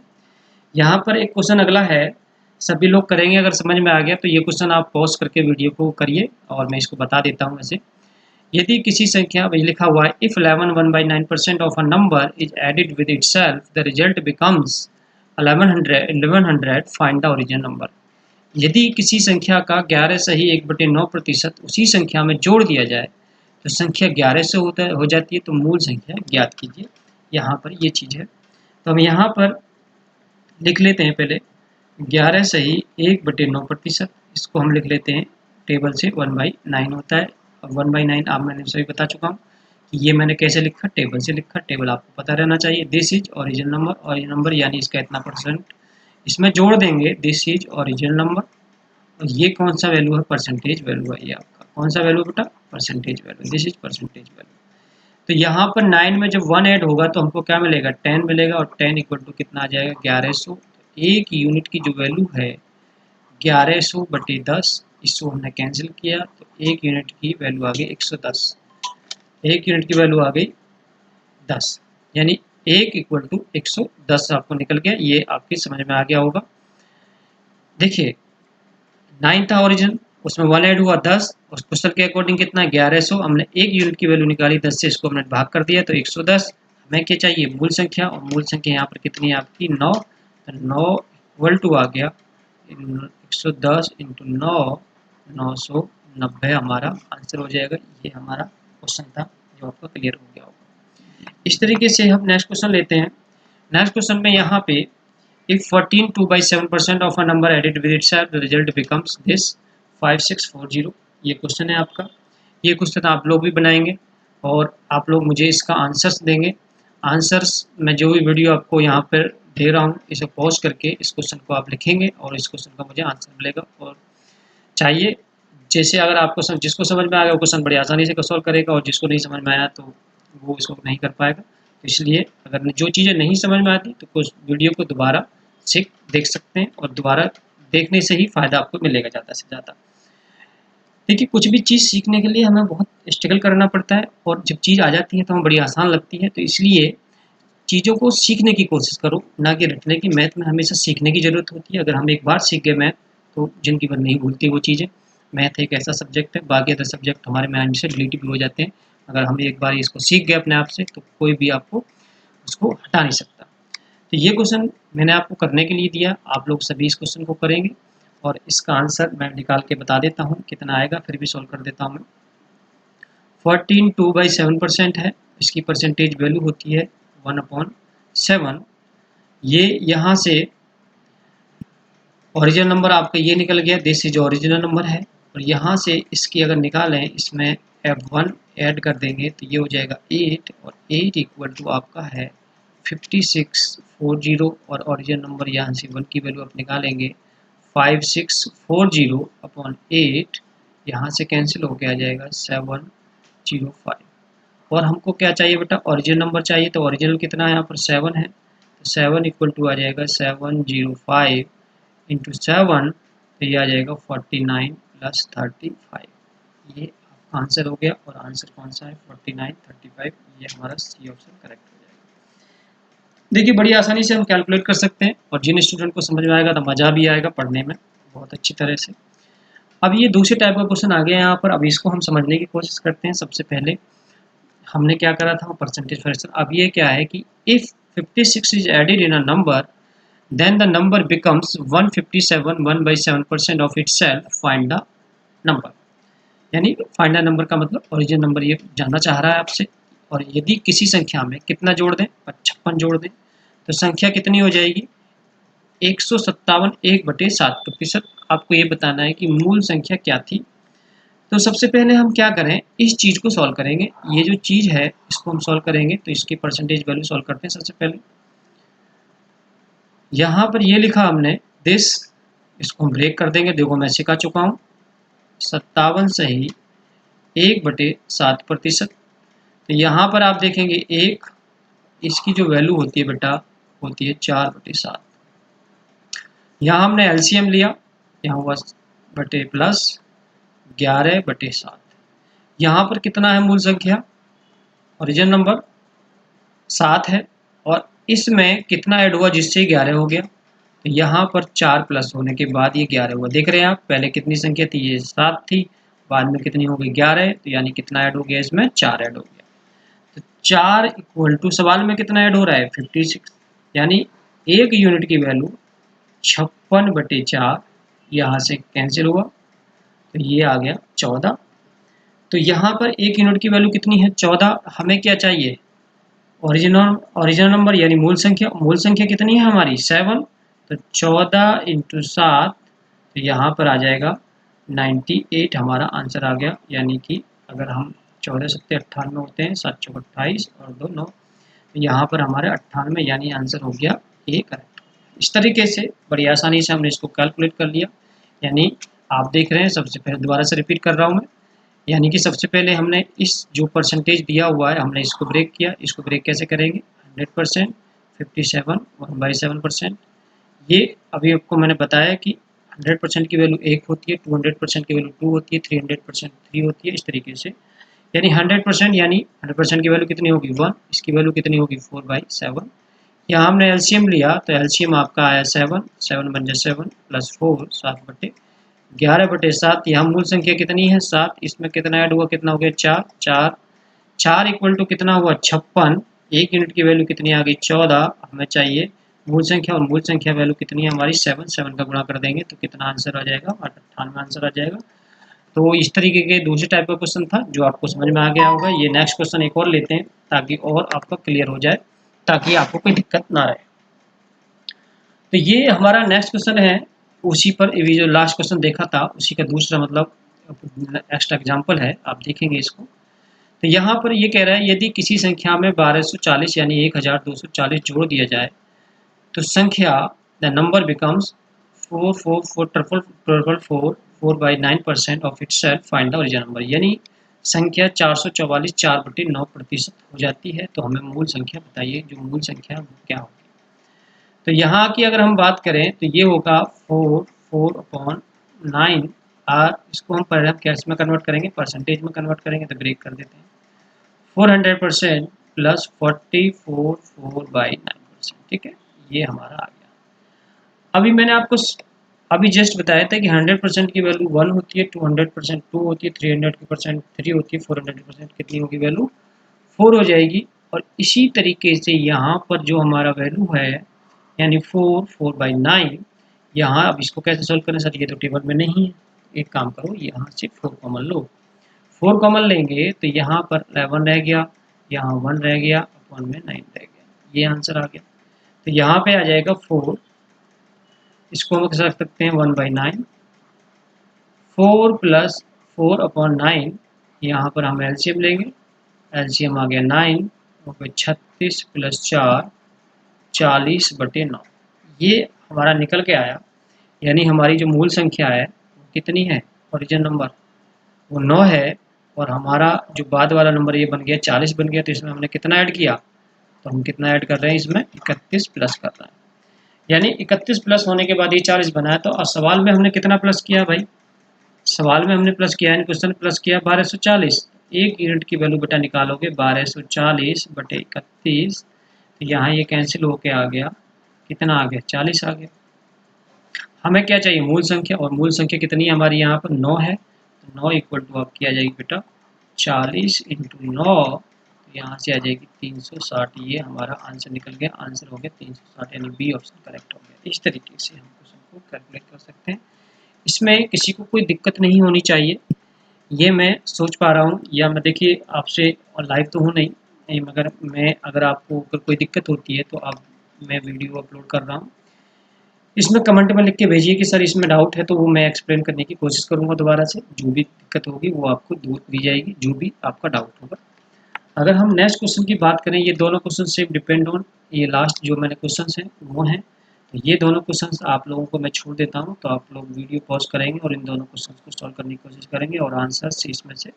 यहाँ पर एक क्वेश्चन अगला है, सभी लोग करेंगे, अगर समझ में आ गया तो ये क्वेश्चन आप पॉज करके वीडियो को करिए और मैं इसको बता देता हूँ। वैसे यदि किसी संख्या में लिखा हुआ है if 11 1/9% of a number is added with itself the result becomes 1100 find the original number. यदि किसी संख्या का 11 सही 1/9% उसी संख्या में जोड़ दिया जाए तो संख्या 11 से हो जाती है, तो मूल संख्या ज्ञात कीजिए। यहाँ पर ये चीज़ है, तो हम यहाँ पर लिख लेते हैं पहले 11 सही 1/9%, इसको हम लिख लेते हैं टेबल से 1/9 होता है। और 1/9 आप मैंने सभी बता चुका हूँ कि ये मैंने कैसे लिखा, टेबल से लिखा, टेबल आपको पता रहना चाहिए। दिस इज ओरिजिनल नंबर यानी इसका इतना परसेंट, इसमें जोड़ देंगे दिस इज ओरिजिनल नंबर। और ये कौन सा वैल्यू है, परसेंटेज वैल्यू है, ये आपका कौन सा वैल्यू बेटा, percentage value, this is percentage value. तो यहाँ पर 9 में जब 1 ऐड होगा तो हमको क्या मिलेगा, 10 मिलेगा, और 10 इक्वल टू कितना आ जाएगा, 1100। एक यूनिट की जो वैल्यू है 1100/10, इसको हमने कैंसिल किया तो एक यूनिट की वैल्यू आ गई 110। एक यूनिट की वैल्यू आ गई 10, यानी 1 इक्वल टू 110 आपको निकल गया। ये आपकी समझ में आ गया होगा। देखिए 9 था ओरिजिन, उसमें 1 ऐड हुआ 10, उस क्वेश्चन के अकॉर्डिंग कितना 1100, हमने एक यूनिट की वैल्यू निकाली 10 से, इसको हमने भाग कर दिया तो 110। हमें क्या चाहिए, मूल संख्या, और मूल संख्या यहाँ पर कितनी है आपकी 9, तो 9 इक्वल टू आ गया 110 इंटू 9, 990 हमारा आंसर हो जाएगा। ये हमारा क्वेश्चन था जो आपका क्लियर हो गया होगा। इस तरीके से हम नेक्स्ट क्वेश्चन लेते हैं। नेक्स्ट क्वेश्चन में यहाँ पे if 14 2/7% of a number added with itself the result becomes this 5640। ये क्वेश्चन है आपका। ये क्वेश्चन आप लोग भी बनाएंगे और आप लोग मुझे इसका आंसर्स देंगे। आंसर्स मैं जो भी वीडियो आपको यहाँ पर दे रहा हूँ, इसे पॉज करके इस क्वेश्चन को आप लिखेंगे और इस क्वेश्चन का मुझे आंसर मिलेगा। और चाहिए जैसे अगर आपको जिसको समझ में आ गया वो क्वेश्चन बड़ी आसानी से सॉल्व करेगा, और जिसको नहीं समझ में आया तो वो इसको नहीं कर पाएगा। तो इसलिए अगर जो चीज़ें नहीं समझ में आती तो कुछ वीडियो को दोबारा देख सकते हैं, और दोबारा देखने से ही फ़ायदा आपको मिलेगा ज़्यादा से ज़्यादा। देखिए कुछ भी चीज़ सीखने के लिए हमें बहुत स्ट्रगल करना पड़ता है, और जब चीज़ आ जाती है तो हमें बड़ी आसान लगती है। तो इसलिए चीज़ों को सीखने की कोशिश करो, ना कि रटने की। मैथ में हमेशा सीखने की ज़रूरत होती है। अगर हम एक बार सीख गए मैथ तो ज़िंदगी भर नहीं भूलती वो चीज़ें। मैथ एक ऐसा सब्जेक्ट है, बाकी अदर सब्जेक्ट हमारे माइंड से डिलीट भी हो जाते हैं। अगर हम एक बार इसको सीख गए अपने आप से तो कोई भी आपको उसको हटा नहीं सकता। तो ये क्वेश्चन मैंने आपको करने के लिए दिया, आप लोग सभी इस क्वेश्चन को करेंगे, और इसका आंसर मैं निकाल के बता देता हूँ कितना आएगा, फिर भी सॉल्व कर देता हूँ मैं। 14 2/7% है, इसकी परसेंटेज वैल्यू होती है 1/7। ये यहाँ से ओरिजिनल नंबर आपका ये निकल गया, दिस इज ओरिजिनल नंबर है। और यहाँ से इसकी अगर निकालें, इसमें F1 ऐड कर देंगे तो ये हो जाएगा 8, और 8 इक्वल टू आपका है 5640, और ओरिजिनल नंबर यहाँ से 1 की वैल्यू आप निकालेंगे 5640 अपॉन 8, यहाँ से कैंसिल होके आ जाएगा 705। और हमको क्या चाहिए बेटा, ओरिजिनल नंबर चाहिए, तो ओरिजिनल कितना है यहाँ पर 7 है, तो 7 इक्वल टू आ जाएगा 705 इंटू 7, तो ये आ जाएगा 49 प्लस 35। ये आंसर हो गया, और आंसर कौन सा है 49 35, ये हमारा सी ऑप्शन करेक्ट हो जाएगा। देखिए बड़ी आसानी से हम कैलकुलेट कर सकते हैं, और जिन स्टूडेंट को समझ में आएगा तो मज़ा भी आएगा पढ़ने में बहुत अच्छी तरह से। अब ये दूसरे टाइप का क्वेश्चन आ गया यहाँ पर, अब इसको हम समझने की कोशिश करते हैं। सबसे पहले हमने क्या करा था, परसेंटेज फ्रैक्शन। अब ये क्या है कि if 56 is added in a number, then the number becomes 157 1/7% of itself, find the number। यानी फाइंड द नंबर का मतलब ओरिजिनल नंबर ये जानना चाह रहा है आपसे। और यदि किसी संख्या में कितना जोड़ दें, 56 जोड़ दें, तो संख्या कितनी हो जाएगी 157 1/7%। आपको ये बताना है कि मूल संख्या क्या थी। तो सबसे पहले हम क्या करें, इस चीज़ को सॉल्व करेंगे। ये जो चीज़ है इसको हम सॉल्व करेंगे, तो इसकी परसेंटेज वैल्यू सॉल्व करते हैं। सबसे पहले यहाँ पर ये लिखा हमने दिस, इसको हम ब्रेक कर देंगे। देखो मैं सिखा चुका हूँ 57 सही 1/7%। तो यहाँ पर आप देखेंगे एक, इसकी जो वैल्यू होती है बेटा होती है 4/7। यहाँ हमने एलसीएम लिया, यहाँ हुआ बटे प्लस 11/7। यहाँ पर कितना है मूल संख्या, ओरिजिनल नंबर 7 है, और इसमें कितना ऐड हुआ जिससे 11 हो गया। तो यहाँ पर 4 प्लस होने के बाद ये 11 हुआ। देख रहे हैं आप, पहले कितनी संख्या थी, ये 7 थी, बाद में कितनी हो गई 11, तो यानी कितना ऐड हो गया इसमें 4 ऐड हो गया। तो 4 इक्वल टू सवाल में कितना ऐड हो रहा है 56, यानी एक यूनिट की वैल्यू 56/4, यहाँ से कैंसिल हुआ तो ये आ गया 14। तो यहाँ पर एक यूनिट की वैल्यू कितनी है 14। हमें क्या चाहिए ओरिजिनल नंबर यानी मूल संख्या। मूल संख्या कितनी है हमारी 7, तो 14 इंटू 7, तो यहाँ पर आ जाएगा 98 हमारा आंसर आ गया। यानी कि अगर हम 14 सत्ते 98 होते हैं, 7 चौक 28 और 2 9, तो यहाँ पर हमारे 98, यानी आंसर हो गया ए करेक्ट। इस तरीके से बड़ी आसानी से हमने इसको कैलकुलेट कर लिया। यानी आप देख रहे हैं, सबसे पहले दोबारा से रिपीट कर रहा हूँ मैं, यानी कि सबसे पहले हमने इस जो परसेंटेज दिया हुआ है हमने इसको ब्रेक किया। इसको ब्रेक कैसे करेंगे, 100%, 57 1/7%। ये अभी आपको मैंने बताया कि 100% की वैल्यू 1 होती है, 200% की वैल्यू 2 होती है, 300% 3 होती है, इस तरीके से। यानी 100%, यानी 100% की वैल्यू कितनी होगी 1, इसकी वैल्यू कितनी होगी 4/7। यहाँ हमने एलसीएम लिया, तो एलसीएम आपका आया 7, 7 बन जाए 7 प्लस 4 7/11/7। यहाँ मूल संख्या कितनी है 7, इसमें कितना ऐड हुआ, कितना हो गया 4 4 4 इक्वल टू कितना हुआ 56। एक यूनिट की वैल्यू कितनी आ गई 14। हमें चाहिए मूल संख्या, और मूल संख्या वैल्यू कितनी है हमारी 7 7 का गुणा कर देंगे तो कितना आंसर आ जाएगा 98 आंसर आ जाएगा। तो इस तरीके के दूसरे टाइप का क्वेश्चन था जो आपको समझ में आ गया होगा। ये नेक्स्ट क्वेश्चन एक और लेते हैं ताकि और आपका क्लियर हो जाए, ताकि आपको कोई दिक्कत ना रहे। तो ये हमारा नेक्स्ट क्वेश्चन है, उसी पर ये जो लास्ट क्वेश्चन देखा था उसी का दूसरा मतलब एक्स्ट्रा एग्जाम्पल है, आप देखेंगे इसको। तो यहाँ पर ये कह रहा है यदि किसी संख्या में 1240 यानी 1240 जोड़ दिया जाए तो संख्या the number becomes 4/9% of itself, find the original number. यानी संख्या 444 4/9% हो जाती है। तो हमें मूल संख्या बताइए, जो मूल संख्या वो क्या होगी। तो यहाँ की अगर हम बात करें तो ये होगा 4/9। इसको हम पहले हम कैश में कन्वर्ट करेंगे, परसेंटेज में कन्वर्ट करेंगे, तो ब्रेक कर देते हैं। 400% प्लस 44/9%, ठीक है, ये हमारा आ गया। अभी मैंने आपको अभी जस्ट बताया था कि 100% की वैल्यू 1 होती है, 200% 2 होती है, 300% 3 होती है, 400% कितनी होगी वैल्यू 4 हो जाएगी। और इसी तरीके से यहाँ पर जो हमारा वैल्यू है यानी 4/9, यहाँ अब इसको कैसे सोल्व करें सर, ये तो टेबल में नहीं है। एक काम करो, यहाँ से 4 कॉमन लो, 4 कॉमन लेंगे तो यहाँ पर 11 रह गया, यहाँ 1 रह गया, अपॉन में 9 रह गया, ये आंसर आ गया। तो यहाँ पे आ जाएगा 4 इसको हम कैसे रख सकते हैं 1/9, 4 + 4/9, यहाँ पर हम एलसीएम लेंगे, एलसीएम आ गया 9, और 36 + 4 40/9, ये हमारा निकल के आया। यानी हमारी जो मूल संख्या है वो कितनी है, ओरिजिन नंबर वो 9 है, और हमारा जो बाद वाला नंबर ये बन गया 40 बन गया। तो इसमें हमने कितना ऐड किया, तो हम कितना ऐड कर रहे हैं इसमें 31 प्लस कर रहे हैं। यानी 31 प्लस होने के बाद ये 40 बनाया। तो सवाल में हमने कितना प्लस किया भाई, सवाल में हमने प्लस किया, यानी क्वेश्चन प्लस किया 1240। एक यूनिट की वैल्यू बेटा निकालोगे 1240/31, तो यहाँ ये कैंसिल होके आ गया, कितना आ गया 40 आ गया। हमें क्या चाहिए, मूल संख्या, और मूल संख्या कितनी है हमारी यहाँ पर 9 है। तो 9 इक्वल टू आपकी आ जाएगी बेटा 40 × 9, तो यहाँ से आ जाएगी 360। ये हमारा आंसर निकल गया, आंसर हो गया 360, यानी बी ऑप्शन करेक्ट हो गया। इस तरीके से हम क्वेश्चन को कैलकुलेट कर सकते हैं। इसमें किसी को कोई दिक्कत नहीं होनी चाहिए, ये मैं सोच पा रहा हूँ, या मैं देखिए आपसे लाइव तो हूँ नहीं, मगर मैं अगर आपको अगर कोई दिक्कत होती है तो आप, मैं वीडियो अपलोड कर रहा हूँ, इसमें कमेंट में लिख के भेजिए कि सर इसमें डाउट है, तो वो मैं एक्सप्लेन करने की कोशिश करूँगा दोबारा से। जो भी दिक्कत होगी वो आपको दूर दी जाएगी, जो भी आपका डाउट होगा। अगर हम नेक्स्ट क्वेश्चन की बात करें, ये दोनों क्वेश्चन सिर्फ डिपेंड ऑन ये लास्ट जो मैंने क्वेश्चन हैं वो हैं। तो ये दोनों क्वेश्चन आप लोगों को मैं छोड़ देता हूँ, तो आप लोग वीडियो पॉज करेंगे और इन दोनों क्वेश्चन को सॉल्व करने की कोशिश करेंगे, और आंसर्स इसमें से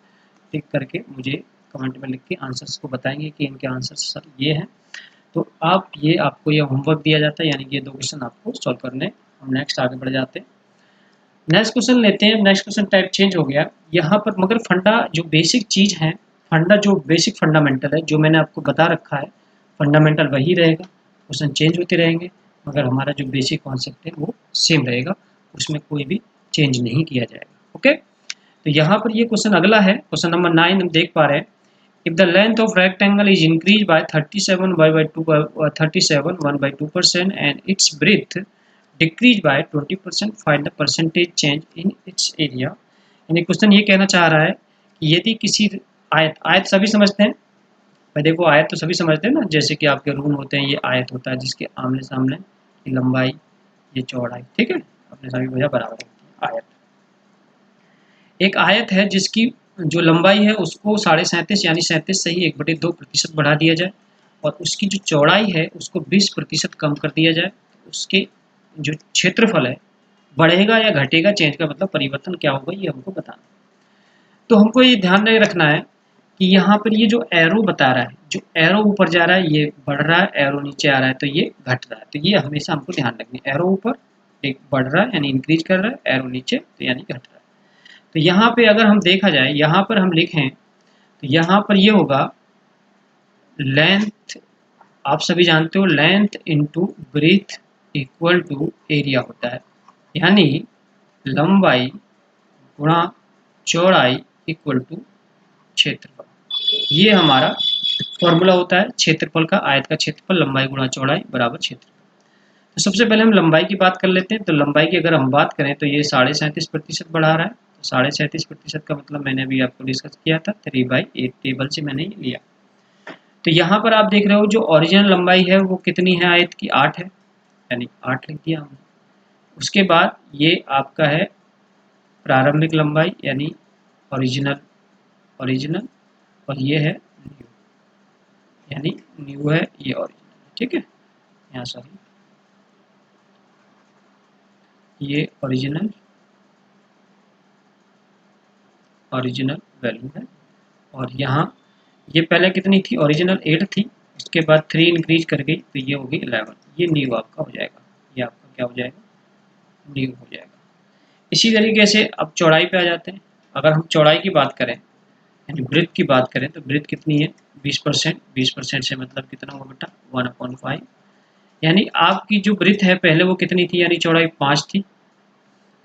टिक करके मुझे कमेंट में लिख के आंसर्स को बताएंगे कि इनके आंसर्स सर ये हैं। तो आप ये आपको ये होमवर्क दिया जाता है, यानी कि ये 2 क्वेश्चन आपको सॉल्व करने। हम नेक्स्ट आगे बढ़ जाते हैं, नेक्स्ट क्वेश्चन लेते हैं। नेक्स्ट क्वेश्चन टाइप चेंज हो गया यहाँ पर, मगर फंडा जो बेसिक चीज़ है, फंडा जो बेसिक फंडामेंटल है जो मैंने आपको बता रखा है, फंडामेंटल वही रहेगा, क्वेश्चन चेंज होते रहेंगे, मगर हमारा जो बेसिक कॉन्सेप्ट है वो सेम रहेगा, उसमें कोई भी चेंज नहीं किया जाएगा। ओके, तो यहाँ पर ये क्वेश्चन अगला है, क्वेश्चन नंबर 9 हम देख पा रहे हैं। If the length of rectangle is increased by 37 1/2% and its breadth decreased by 20%, find the percentage change in its area। यानी क्वेश्चन ये कहना चाह रहा है कि यदि किसी आयत, आयत सभी समझते हैं भाई, देखो आयत तो सभी समझते हैं ना, जैसे कि आपके रूम होते हैं, ये आयत होता है जिसके आमने सामने की लंबाई, ये चौड़ाई, ठीक है, अपने सभी वजह बराबर होती है। आयत एक आयत है जिसकी जो लंबाई है उसको 37.5 यानी 37 से ही 1/2% बढ़ा दिया जाए, और उसकी जो चौड़ाई है उसको 20% कम कर दिया जाए, उसके जो क्षेत्रफल है बढ़ेगा या घटेगा, चेंज का मतलब परिवर्तन क्या होगा, ये हमको बताना। तो हमको ये ध्यान में रखना है कि यहाँ पर ये जो एरो बता रहा है, जो एरो ऊपर जा रहा है ये बढ़ रहा है, एरो नीचे आ रहा है तो ये घट रहा है, तो ये हमेशा हमको ध्यान रखना है। एरो ऊपर एक बढ़ रहा है यानी इंक्रीज कर रहा है, एरो नीचे तो यानी घट रहा है। तो यहाँ पे अगर हम देखा जाए, यहाँ पर हम लिखें तो यहाँ पर ये होगा लेंथ, आप सभी जानते हो length into breadth equal to area होता है, यानी लंबाई गुणा चौड़ाई इक्वल टू क्षेत्रफल। ये हमारा फॉर्मूला होता है क्षेत्रफल का, आयत का क्षेत्रफल लंबाई गुणा चौड़ाई बराबर क्षेत्रफल। तो सबसे पहले हम लंबाई की बात कर लेते हैं। तो लंबाई की अगर हम बात करें तो ये 37.5% बढ़ा रहा है, तो 37.5% का मतलब मैंने अभी आपको डिस्कस किया था 3/8 टेबल से मैंने लिया। तो यहाँ पर आप देख रहे हो जो ओरिजिनल लंबाई है वो कितनी है, आयत की 8 है, यानी 8 लिख दिया हमने। उसके बाद ये आपका है प्रारंभिक लंबाई यानी ओरिजिनल, ओरिजिनल, और ये है न्यू, यानी न्यू है ये ओरिजिनल, ठीक है, यहाँ सॉरी ये ओरिजिनल, ओरिजिनल वैल्यू है। और यहाँ ये पहले कितनी थी, ओरिजिनल 8 थी, उसके बाद 3 इंक्रीज कर गई तो ये होगी 11, ये न्यू आपका हो जाएगा, ये आपका क्या हो जाएगा, न्यू हो जाएगा। इसी तरीके से अब चौड़ाई पे आ जाते हैं। अगर हम चौड़ाई की बात करें यानी ब्रेथ की बात करें तो ब्रेथ कितनी है 20%, 20% से मतलब कितना होगा बेटा 1/5, यानी आपकी जो ब्रेथ है पहले वो कितनी थी, यानी चौड़ाई 5 थी,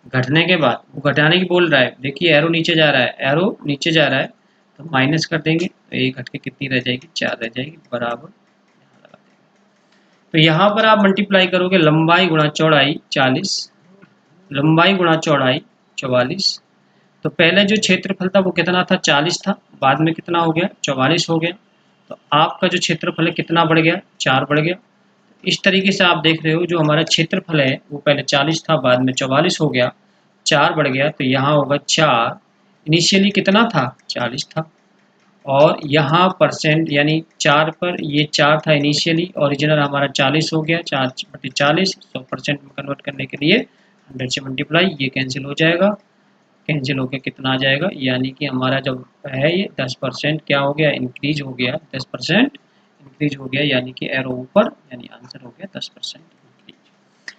घटने के बाद वो घटाने की बोल रहा है, देखिए एरो नीचे जा रहा है, एरो नीचे जा रहा है, तो माइनस कर देंगे तो एक घट के कितनी रह जाएगी 4 रह जाएगी, बराबर यहाँ लगा देंगे। तो यहाँ पर आप मल्टीप्लाई करोगे लंबाई गुणा चौड़ाई 40, लंबाई गुणा चौड़ाई 44। तो पहले जो क्षेत्रफल था वो कितना था 40 था, बाद में कितना हो गया 44 हो गया। तो आपका जो क्षेत्रफल है कितना बढ़ गया 4 बढ़ गया। इस तरीके से आप देख रहे हो जो हमारा क्षेत्रफल है वो पहले 40 था, बाद में 44 हो गया, 4 बढ़ गया, तो यहाँ होगा 4। इनिशियली कितना था? 40 था। और यहाँ परसेंट यानी 4 पर ये 4 था इनिशियली, ओरिजिनल हमारा 40 हो गया, 4/40, 100% में कन्वर्ट करने के लिए 100 से मल्टीप्लाई, ये कैंसिल हो जाएगा, कैंसिल होकर कितना आ जाएगा, यानी कि हमारा जब है ये 10% क्या हो गया? इंक्रीज हो गया, 10% इंक्रीज हो गया, यानी कि एरो ऊपर, यानी आंसर हो गया 10% इंक्रीज।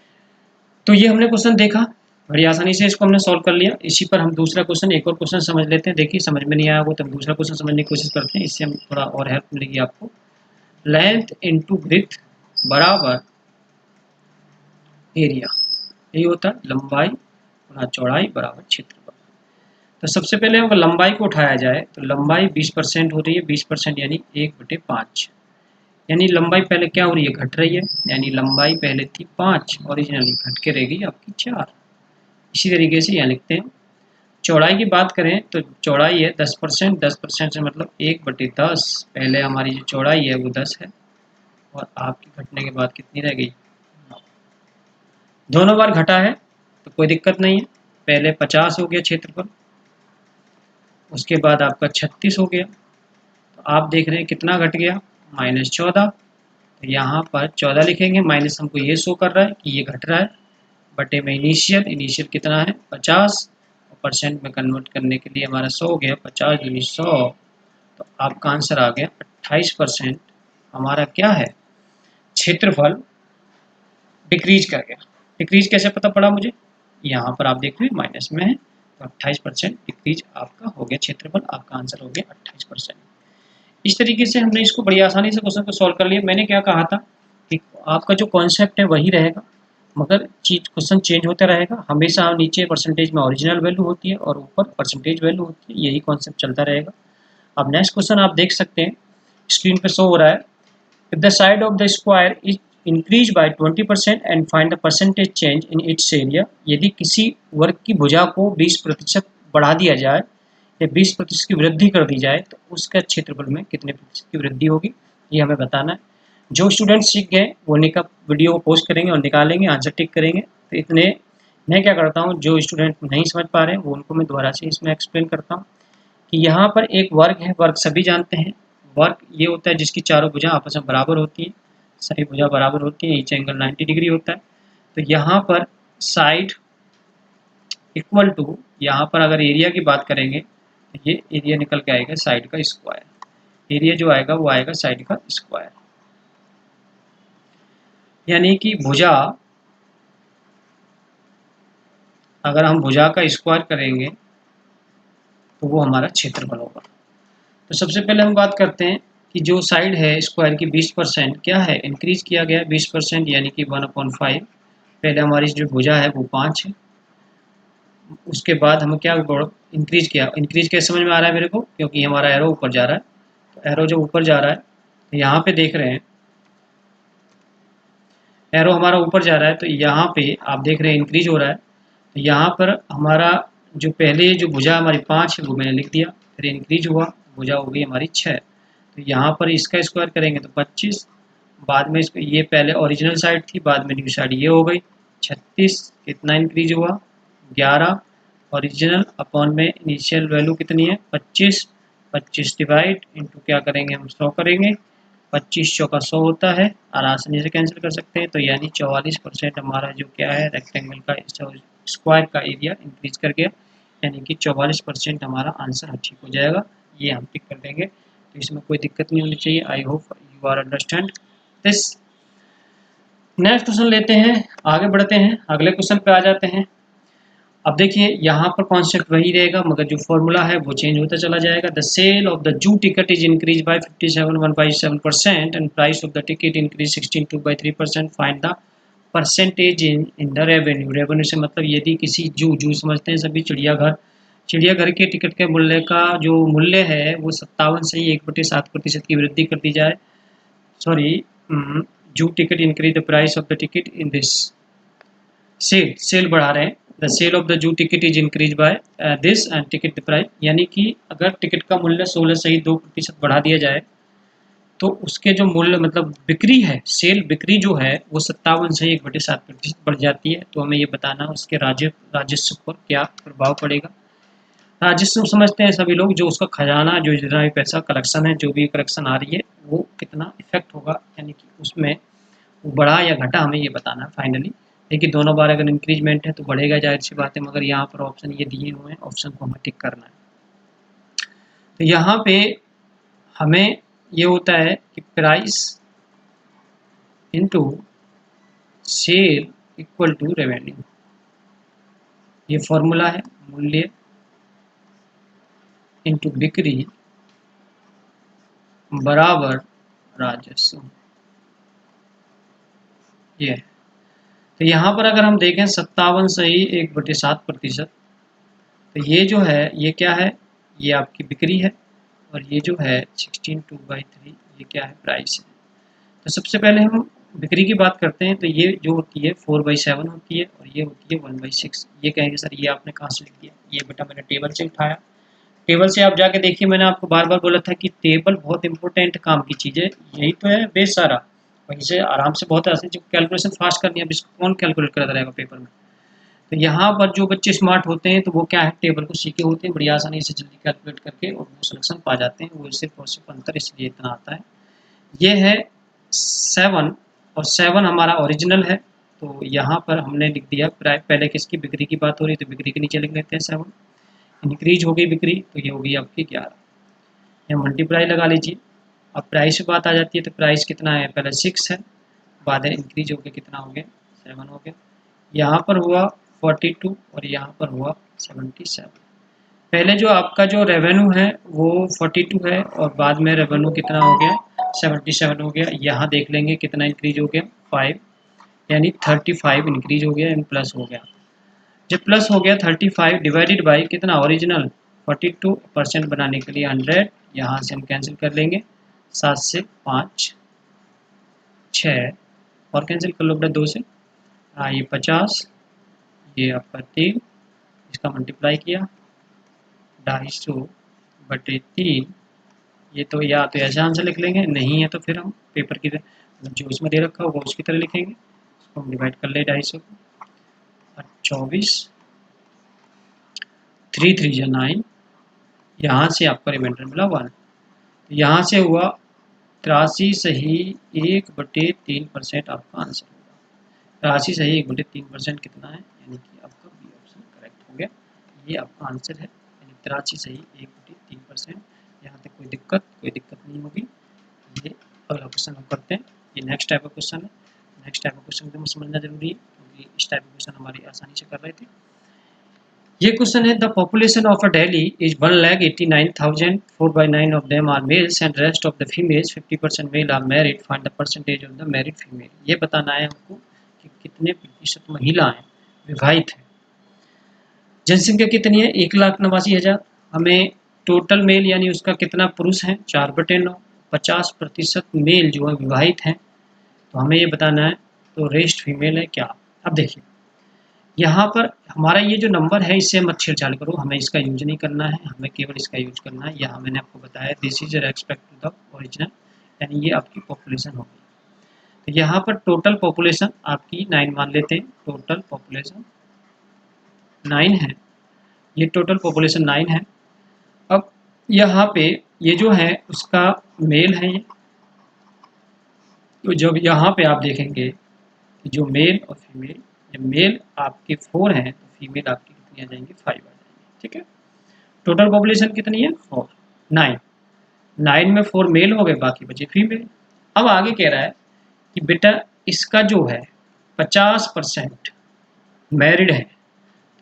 तो ये हमने क्वेश्चन देखा, बड़ी आसानी से इसको हमने सॉल्व कर लिया। इसी पर हम दूसरा क्वेश्चन, एक और क्वेश्चन समझ लेते हैं। देखिए समझ में नहीं आया वो तो हम दूसरा क्वेश्चन समझने की कोशिश करते हैं, इससे हम थोड़ा और हेल्प मिलेगी आपको। लेंथ इनटू ब्रेड्थ बराबर एरिया, यही होता है लंबाई गुना चौड़ाई बराबर क्षेत्रफल। तो सबसे पहले अगर लंबाई को उठाया जाए तो लंबाई 20% हो रही है, 20% यानी 1/5, यानी लंबाई पहले क्या हो रही है? घट रही है, यानी लंबाई पहले थी 5 ओरिजिनली, घट के रह गई आपकी 4। इसी तरीके से यहाँ लिखते हैं। चौड़ाई की बात करें तो चौड़ाई है 10%, 10% से मतलब 1/10, पहले हमारी जो चौड़ाई है वो 10 है, और आपकी घटने के बाद कितनी रह गई? 9। दोनों बार घटा है तो कोई दिक्कत नहीं है। पहले 50 हो गया क्षेत्रफल, उसके बाद आपका 36 हो गया, तो आप देख रहे हैं कितना घट गया? -14। तो यहाँ पर 14 लिखेंगे, माइनस हमको ये शो कर रहा है कि ये घट रहा है, बटे में इनिशियल, इनिशियल कितना है? 50, और परसेंट में कन्वर्ट करने के लिए हमारा 100 हो गया, 50 दूनी 100, तो आपका आंसर आ गया 28%। हमारा क्या है? क्षेत्रफल डिक्रीज कर गया। डिक्रीज कैसे पता पड़ा मुझे? यहाँ पर आप देख रहे हैं माइनस में है, तो 28% डिक्रीज आपका हो गया क्षेत्रफल, आपका आंसर हो गया 28%। इस तरीके से हमने इसको बड़ी आसानी से क्वेश्चन को सॉल्व कर लिया। मैंने क्या कहा था कि आपका जो कॉन्सेप्ट है वही रहेगा, मगर चीज क्वेश्चन चेंज होता रहेगा। हमेशा नीचे परसेंटेज में ओरिजिनल वैल्यू होती है और ऊपर परसेंटेज वैल्यू होती है, यही कॉन्सेप्ट चलता रहेगा। अब नेक्स्ट क्वेश्चन आप देख सकते हैं, स्क्रीन पे शो हो रहा है। If the side of the square is increase bye 20% and find the percentage change in its area, यदि किसी वर्ग की भुजा को 20% बढ़ा दिया जाए या 20% की वृद्धि कर दी जाए तो उसका क्षेत्रफल में कितने प्रतिशत की वृद्धि होगी, ये हमें बताना है। जो स्टूडेंट सीख गए वो वीडियो को पोस्ट करेंगे और निकालेंगे, आंसर टिक करेंगे। तो इतने मैं क्या करता हूँ, जो स्टूडेंट नहीं समझ पा रहे हैं वो उनको मैं दोबारा से इसमें एक्सप्लेन करता हूँ कि यहाँ पर एक वर्ग है, वर्ग सभी जानते हैं। वर्ग ये होता है जिसकी चारों भुजा आपस में बराबर होती है, सभी भुजा बराबर होती है, ईच एंगल 90 डिग्री होता है। तो यहाँ पर साइड इक्वल टू, यहाँ पर अगर एरिया की बात करेंगे तो ये एरिया निकल के आएगा साइड का स्क्वायर। एरिया जो आएगा वो आएगा साइड का स्क्वायर, यानी कि भुजा, अगर हम भुजा का स्क्वायर करेंगे तो वो हमारा क्षेत्रफल होगा। तो सबसे पहले हम बात करते हैं कि जो साइड है स्क्वायर की 20% क्या है? इंक्रीज किया गया है 20%, यानी कि 1/5। पहले हमारी जो भुजा है वो 5 है, उसके बाद हम क्या इंक्रीज किया। इंक्रीज कैसे समझ में आ रहा है मेरे को? क्योंकि हमारा एरो ऊपर जा रहा है, तो एरो जब ऊपर जा रहा है तो यहाँ पे देख रहे हैं एरो हमारा ऊपर जा रहा है, तो यहाँ पे आप देख रहे हैं इंक्रीज हो रहा है। तो यहाँ पर हमारा जो पहले जो भुजा हमारी 5 है वो मैंने लिख दिया, फिर इंक्रीज हुआ, भुजा हो गई हमारी 6। तो यहाँ पर इसका स्क्वायर करेंगे तो 25, बाद में इसको, ये पहले ओरिजिनल साइड थी, बाद में न्यू साइड ये हो गई 36। कितना इंक्रीज हुआ? 11। ओरिजिनल अपॉन में इनिशियल वैल्यू कितनी है? 25। 25 डिवाइड इंटू क्या करेंगे हम? 100 करेंगे। 25 चौका 100 होता है, और आसानी से कैंसिल कर सकते हैं, तो यानी 44% हमारा जो क्या है रेक्टेंगल का स्क्वायर का एरिया इंक्रीज कर गया, यानी कि 44% हमारा आंसर ठीक हो जाएगा। ये हम टिक कर देंगे, तो इसमें कोई दिक्कत नहीं होनी चाहिए। I hope you are understand this. Next question लेते हैं, आगे बढ़ते हैं, अगले क्वेश्चन पे आ जाते हैं। अब देखिए यहाँ पर कॉन्सेप्ट वही रहेगा, मगर जो फॉर्मूला है वो चेंज होता चला जाएगा। The sale of the zoo ticket is increase by 57.17% and price of the ticket increase 16.3%। Find the percentage in the revenue. Revenue से मतलब यदि किसी जू समझते हैं सभी चिड़ियाघर, चिड़ियाघर के टिकट के मूल्य का जो मूल्य है वो 57 से ही 1/7% की वृद्धि कर दी जाए। Sorry, zoo ticket increase the price of the ticket in this sale बढ़ा रहे हैं। The sale of the zoo ticket is increase by this and ticket price, यानी कि अगर टिकट का मूल्य 16 से ही 2% बढ़ा दिया जाए तो उसके जो मूल्य मतलब बिक्री है, सेल बिक्री जो है वो 57 से 1/7% बढ़ जाती है। तो हमें ये बताना उसके राजस्व पर क्या प्रभाव पड़ेगा। राजस्व समझते हैं सभी लोग, जो उसका खजाना, जो जितना भी पैसा कलेक्शन है, जो भी कलेक्शन आ रही है वो कितना इफेक्ट होगा, यानी कि उसमें बढ़ा या घटा, हमें ये बताना है फाइनली। देखिए दोनों बार अगर इंक्रीजमेंट है तो बढ़ेगा, जाहिर सी बात है, मगर यहाँ पर ऑप्शन ये दिए हुए हैं, ऑप्शन को हमें टिक करना है। तो यहाँ पे हमें ये होता है कि price into sale equal to revenue, ये फॉर्मूला है। मूल्य इनटू बिक्री बराबर राजस्व, ये। तो यहाँ पर अगर हम देखें 57 सही 1/7%, तो ये जो है ये क्या है, ये आपकी बिक्री है, और ये जो है 16/2/3 ये क्या है, प्राइस है। तो सबसे पहले हम बिक्री की बात करते हैं। तो ये जो होती है 4/7 होती है, और ये होती है 1/6। ये कहेंगे सर ये आपने कहाँ से लिख दिया, ये बेटा मैंने टेबल से उठाया। टेबल से आप जाके देखिए, मैंने आपको बार बार बोला था कि टेबल बहुत इंपॉर्टेंट काम की चीज़ है, यही तो है बेस सारा। वहीं से आराम से बहुत आसान, जो कैलकुलेशन फास्ट करनी है, अब इसको कौन कैलकुलेट करता रहेगा पेपर में। तो यहाँ पर जो बच्चे स्मार्ट होते हैं तो वो क्या है, टेबल को सीखे होते हैं, बड़ी आसानी से जल्दी कैलकुलेट करके और वो सिलेक्शन पा जाते हैं। वो सिर्फ और सिर्फ अंतर इसलिए इतना आता है। ये है 7, और 7 हमारा ओरिजिनल है। तो यहाँ पर हमने लिख दिया, पहले किसकी बिक्री की बात हो रही है तो बिक्री के नीचे लिख लेते हैं 7। इंक्रीज हो गई बिक्री तो ये होगी आपकी 11, या मल्टीप्लाई लगा लीजिए। अब प्राइस पे बात आ जाती है, तो प्राइस कितना है, पहले 6 है, बाद में इंक्रीज हो गया, कितना हो गया, 7 हो गया। यहाँ पर हुआ 42 और यहाँ पर हुआ 77। पहले जो आपका जो रेवेन्यू है वो 42 है, और बाद में रेवेन्यू कितना हो गया, 77 हो गया। यहाँ देख लेंगे कितना इंक्रीज हो गया, 5, यानी 35 इंक्रीज हो गया, यानी प्लस हो गया। जब प्लस हो गया 35 डिवाइडेड बाई कितना, ओरिजिनल 42% बनाने के लिए 100, यहाँ से हम कैंसिल कर लेंगे, 7 से 5 6, और कैंसिल कर लो बेटा 2 से, ये 50, ये आपका 3, इसका मल्टीप्लाई किया 250/3। ये तो या तो ऐसे आंसर लिख लेंगे, नहीं है तो फिर हम पेपर की जो इसमें दे रखा होगा उसकी तरह लिखेंगे। इसको हम डिवाइड कर ले 250 को, और 24, 3 3 जा 9, यहाँ से आपका रिमाइंडर मिला 1। तो यहाँ से हुआ 83 सही 1/3% आपका आंसर होगा। 83 सही 1/3% कितना है, यानी कि आपका बी ऑप्शन करेक्ट हो गया। ये आपका आंसर है, यानी 83 सही 1/3%। यहाँ तक कोई दिक्कत नहीं होगी। ये अगला क्वेश्चन हम करते हैं। ये नेक्स्ट टाइप का क्वेश्चन है। नेक्स्ट टाइप का क्वेश्चन को हमें समझना जरूरी है, क्योंकि इस टाइप का क्वेश्चन हमारी आसानी से कर रहे थे। ये क्वेश्चन है, the population of a Delhi is 1,89,000, 4/9 of them are males and rest of the females, 50% male are married, find the percentage of the married female. ये बताना है हमको कि कितने प्रतिशत महिलाएं विवाहित हैं। जनसंख्या कितनी है, 1,89,000। हमें टोटल मेल यानी उसका कितना पुरुष है, 4/9। 50% मेल जो है विवाहित हैं, तो हमें ये बताना है तो रेस्ट फीमेल है क्या। अब देखिए यहाँ पर हमारा ये जो नंबर है इससे मत छेड़छाड़ करो, हमें इसका यूज नहीं करना है, हमें केवल इसका यूज करना है। यहाँ मैंने आपको बताया this is respect to the original, यानी ये आपकी पॉपुलेशन होगी। तो यहाँ पर टोटल पॉपुलेशन आपकी 9 मान लेते हैं, टोटल पॉपुलेशन 9 है, ये टोटल पॉपुलेशन 9 है। अब यहाँ पे ये जो है उसका मेल है ये, तो जब यहाँ पे आप देखेंगे कि जो मेल और फीमेल, जब मेल आपके 4 हैं तो फीमेल आपकी कितनी आ जाएंगी, 5 आ जाएंगी। ठीक है, टोटल पॉपुलेशन कितनी है, 4, 9, 9 में 4 मेल हो गए, बाकी बचे फीमेल। अब आगे कह रहा है कि बेटा इसका जो है 50% मैरिड है,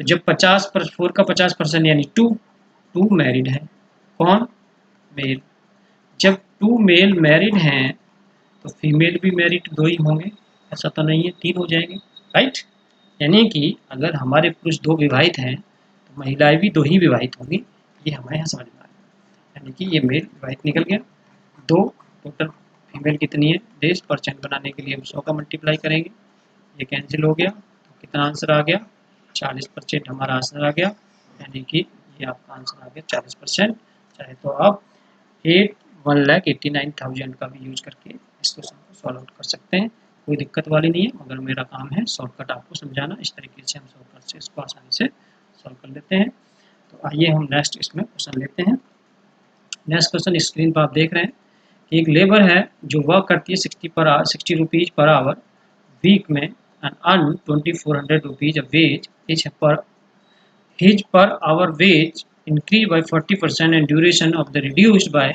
तो जब 4 का 50% यानी 2 मैरिड है, कौन, मेल। जब 2 मेल मैरिड हैं तो फीमेल भी मैरिड 2 ही होंगे, ऐसा तो नहीं है 3 हो जाएंगे, राइट। यानी कि अगर हमारे पुरुष 2 विवाहित हैं तो महिलाएं भी 2 ही विवाहित होंगी, ये हमारे यहाँ समझ में आ गया। यानी कि ये मेल विवाहित निकल गया। 2 टोटल फीमेल कितनी है, 10% बनाने के लिए हम 100 का मल्टीप्लाई करेंगे, ये कैंसिल हो गया, तो कितना आंसर आ गया, 40% हमारा आंसर आ गया। यानी कि ये आपका आंसर आ गया 40%। चाहे तो आप 8 1,89,000 का भी यूज करके इस क्वेश्चन को सॉल्व आउट कर सकते हैं। कोई दिक्कत वाली नहीं है, मगर मेरा काम है शॉर्टकट आपको समझाना। इस तरीके से हम शॉर्टकट से इसको आसानी से सॉल्व कर लेते हैं। तो आइए हम नेक्स्ट इसमें क्वेश्चन लेते हैं। नेक्स्ट क्वेश्चन स्क्रीन पर आप देख रहे हैं कि एक लेबर है जो वर्क करती है 60 रुपीज पर आवर वीक में and earn 2400 rupees a wage each per his per hour wage increase by 40% and duration of the reduced by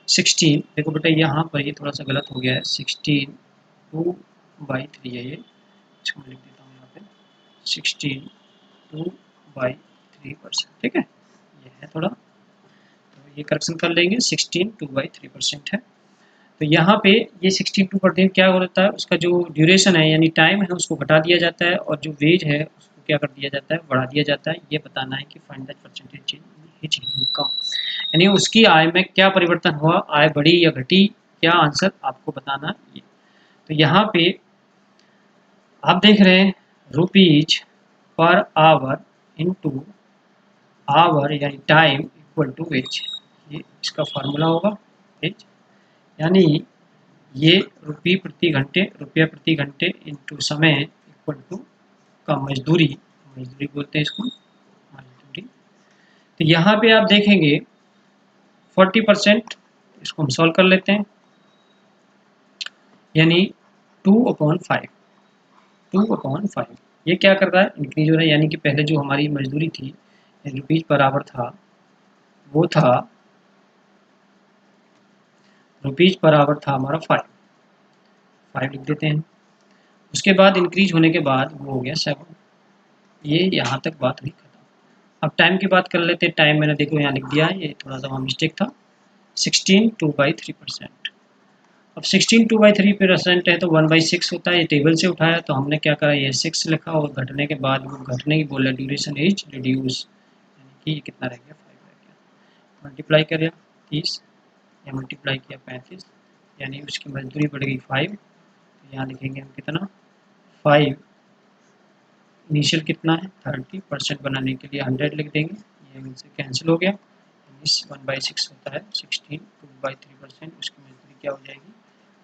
16। देखो बेटा यहाँ पर ये थोड़ा सा गलत हो गया है, 16 2/3 है ये, इसको मैं लिख देता हूँ यहाँ पे 16 2/3%। ठीक है, ये है थोड़ा, तो ये करेक्शन कर लेंगे, 16 2/3% है। तो यहाँ पे ये 62% क्या होता है, उसका जो ड्यूरेशन है यानी टाइम है उसको घटा दिया जाता है और जो वेज है उसको क्या कर दिया जाता है, बढ़ा दिया जाता है। ये बताना है कि find the percentage change income, यानी उसकी आय में क्या परिवर्तन हुआ, आय बढ़ी या घटी, क्या आंसर आपको बताना है ये। तो यहाँ पे आप देख रहे हैं rupees per hour into hour यानी टाइम इक्वल टू वेज, ये इसका फार्मूला होगा वेज, यानी ये रुपये प्रति घंटे इंटू समय इक्वल टू का मजदूरी बोलते हैं इसको, मजदूरी। तो यहाँ पे आप देखेंगे 40%, इसको हम सॉल्व कर लेते हैं, यानी 2/5 ये क्या कर रहा है, इंक्रीज हो रहा है। यानी कि पहले जो हमारी मजदूरी थी रुपीज पर आवर था, वो था रुपीज पर आवर था हमारा 5 लिख देते हैं। उसके बाद इंक्रीज होने के बाद वो हो गया 7। ये यहाँ तक बात हुई खत्म। अब टाइम की बात कर लेते हैं। टाइम मैंने देखो यहाँ लिख दिया है, ये थोड़ा सा वहाँ मिस्टेक था, 16 2/3%। अब 16 2/3% है तो 1/6 होता है, ये टेबल से उठाया तो हमने क्या करा, ये 6 लिखा और घटने के बाद वो घटने की बोल रहा है ड्यूरेशन इज रिड्यूस, यानी कि ये कितना रह गया 5 रह गया। मल्टीप्लाई करें 30 या मल्टीप्लाई किया 35, यानी उसकी मजदूरी बढ़ गई 5। तो यहाँ लिखेंगे हम कितना 5, इनिशियल कितना है 30%, बनाने के लिए 100 लिख देंगे, ये इनसे कैंसिल हो गया। 1/6 होता है 16 2/3%, उसकी मजदूरी क्या हो जाएगी,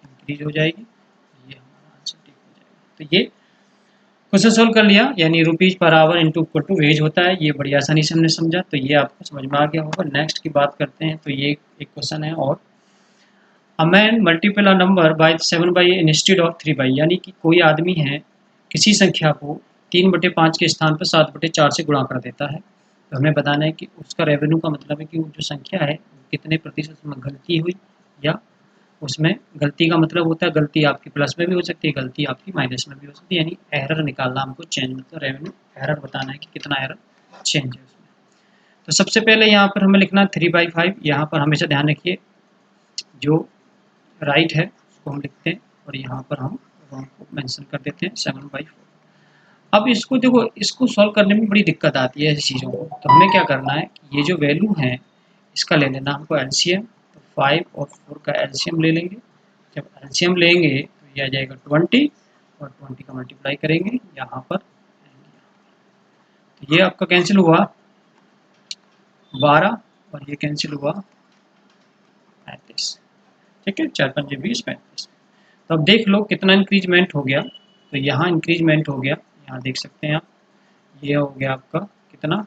इंक्रीज हो जाएगी। ये हमारा आंसर ठीक हो जाएगा। तो ये क्वेश्चन सोल्व कर लिया, यानी rupees per hour into equal to wage होता है। ये बड़ी आसानी से हमने समझा, तो ये आपको समझ में आ गया होगा। नेक्स्ट की बात करते हैं, तो ये एक क्वेश्चन है और a man multiple a number by 7 instead of 3 यानी कि कोई आदमी है किसी संख्या को 3/5 के स्थान पर 7/4 से गुणा कर देता है। तो हमें बताना है कि उसका रेवेन्यू का मतलब है कि वो जो संख्या है कितने प्रतिशत में गलती हुई, या उसमें गलती का मतलब होता है गलती आपकी प्लस में भी हो सकती है, गलती आपकी माइनस में भी हो सकती है, यानी एरर निकालना हमको, चेंज मतलब रेवेन्यू एरर बताना है कि कितना एरर चेंज है उसमें। तो सबसे पहले यहाँ पर हमें लिखना 3/5। यहाँ पर हमेशा ध्यान रखिए जो राइट है उसको हम लिखते हैं और यहाँ पर हम रॉन्ग को मेंशन कर देते हैं 7/4। अब इसको देखो, इसको सॉल्व करने में बड़ी दिक्कत आती है ऐसी चीज़ों को। तो हमें क्या करना है, ये जो वैल्यू है इसका ले लेना हमको एलसीएम। तो 5 और 4 का एलसीएम ले लेंगे। जब एलसीएम लेंगे तो ये आ जाएगा 20 और 20 का मल्टीप्लाई करेंगे यहाँ पर। तो ये आपका कैंसिल हुआ 12 और ये कैंसिल हुआ 35। ठीक है, 4 5 20 35। तो अब देख लो कितना इंक्रीजमेंट हो गया। तो यहाँ इंक्रीजमेंट हो गया, यहाँ देख सकते हैं आप, ये हो गया आपका कितना,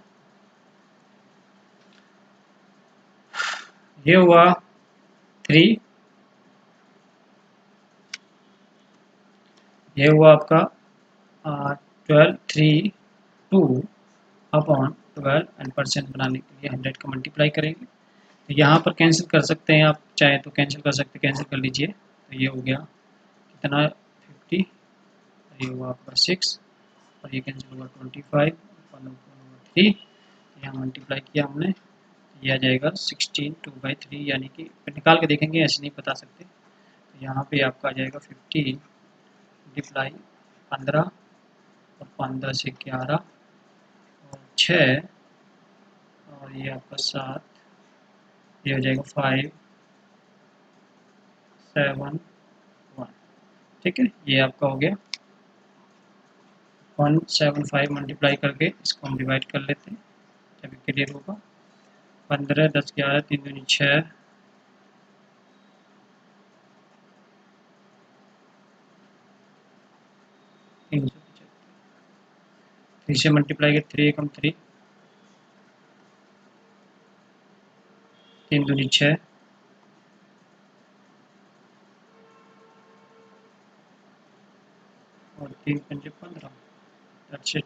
ये हुआ 3, ये हुआ आपका 12 3 2 अपॉन 12 एंड परसेंट बनाने के लिए 100 का मल्टीप्लाई करेंगे। तो यहाँ पर कैंसिल कर सकते हैं आप, चाहे तो कैंसिल कर सकते, कैंसिल कर लीजिए। तो ये हो गया कितना 50, ये हुआ आपका 6 और ये कैंसिल हुआ 25 अपॉन 3, यहाँ मल्टीप्लाई किया हमने, ये आ जाएगा 16 2/3, यानी कि निकाल के देखेंगे, ऐसे नहीं बता सकते। तो यहाँ पे आपका आ जाएगा 15 मल्टीप्लाई 15 और 15 से 11 और 6 और ये आपका 7, ये हो जाएगा 5 7 1। ठीक है, ये आपका हो गया 175 मल्टीप्लाई करके इसको हम डिवाइड कर लेते हैं तभी क्लियर होगा। 15 10 11 3 दूनी 6 3 से मल्टीप्लाई किया 3 एकम 3, 3 दूनी 6, और 3 पंजे 15। That's it,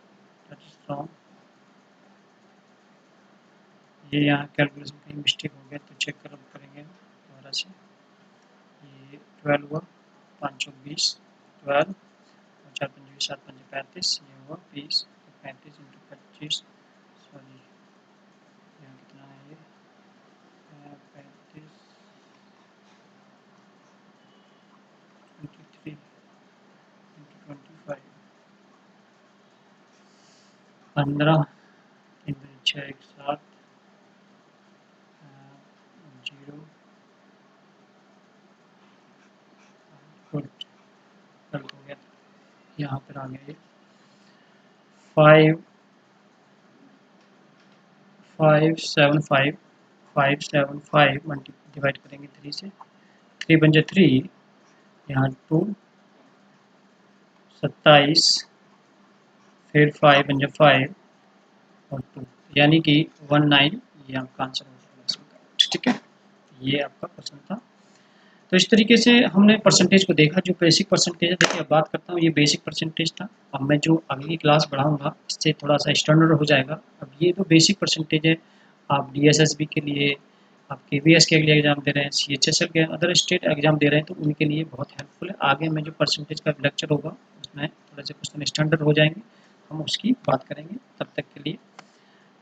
that's from. ये यहाँ कैलकुलेशन कहीं मिस्टेक हो गया तो चेक करेंगे दोबारा से। ये 12 हुआ, 5 चौक 20, 12 और 4 पंजे 20, 7 पंजे 35, ये हुआ 20, तो 35 इंटू 25, सॉरी यहाँ कितना है ये 35 23 इंटू 25, 15, 3 दूनी 6 1 7, 0 गुड, कल हो गया। यहाँ पर आ गया ये 5 5 7 5 5 7 5 मल्टी डिवाइड करेंगे 3 से, 3 पंजे 3, यहाँ 2 27, फिर 5 पंजे 5 और 2, यानी कि 19, ये आपका आंसर हो जाएगा। ठीक है, ये आपका क्वेश्चन था। तो इस तरीके से हमने परसेंटेज को देखा, जो बेसिक परसेंटेज है। देखिए अब बात करता हूँ, ये बेसिक परसेंटेज था। अब मैं जो अगली क्लास बढ़ाऊंगा इससे थोड़ा सा स्टैंडर्ड हो जाएगा। अब ये तो बेसिक परसेंटेज है, आप DSSB के लिए, आप KVS के लिए एग्जाम दे रहे हैं, CHSL के अदर स्टेट एग्जाम दे रहे हैं, तो उनके लिए बहुत हेल्पफुल है। आगे में जो परसेंटेज का लेक्चर होगा उसमें थोड़े से क्वेश्चन स्टैंडर्ड हो जाएंगे, हम उसकी बात करेंगे। तब तक के लिए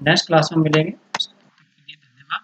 नेक्स्ट क्लास में मिलेंगे, तब तक के लिए धन्यवाद।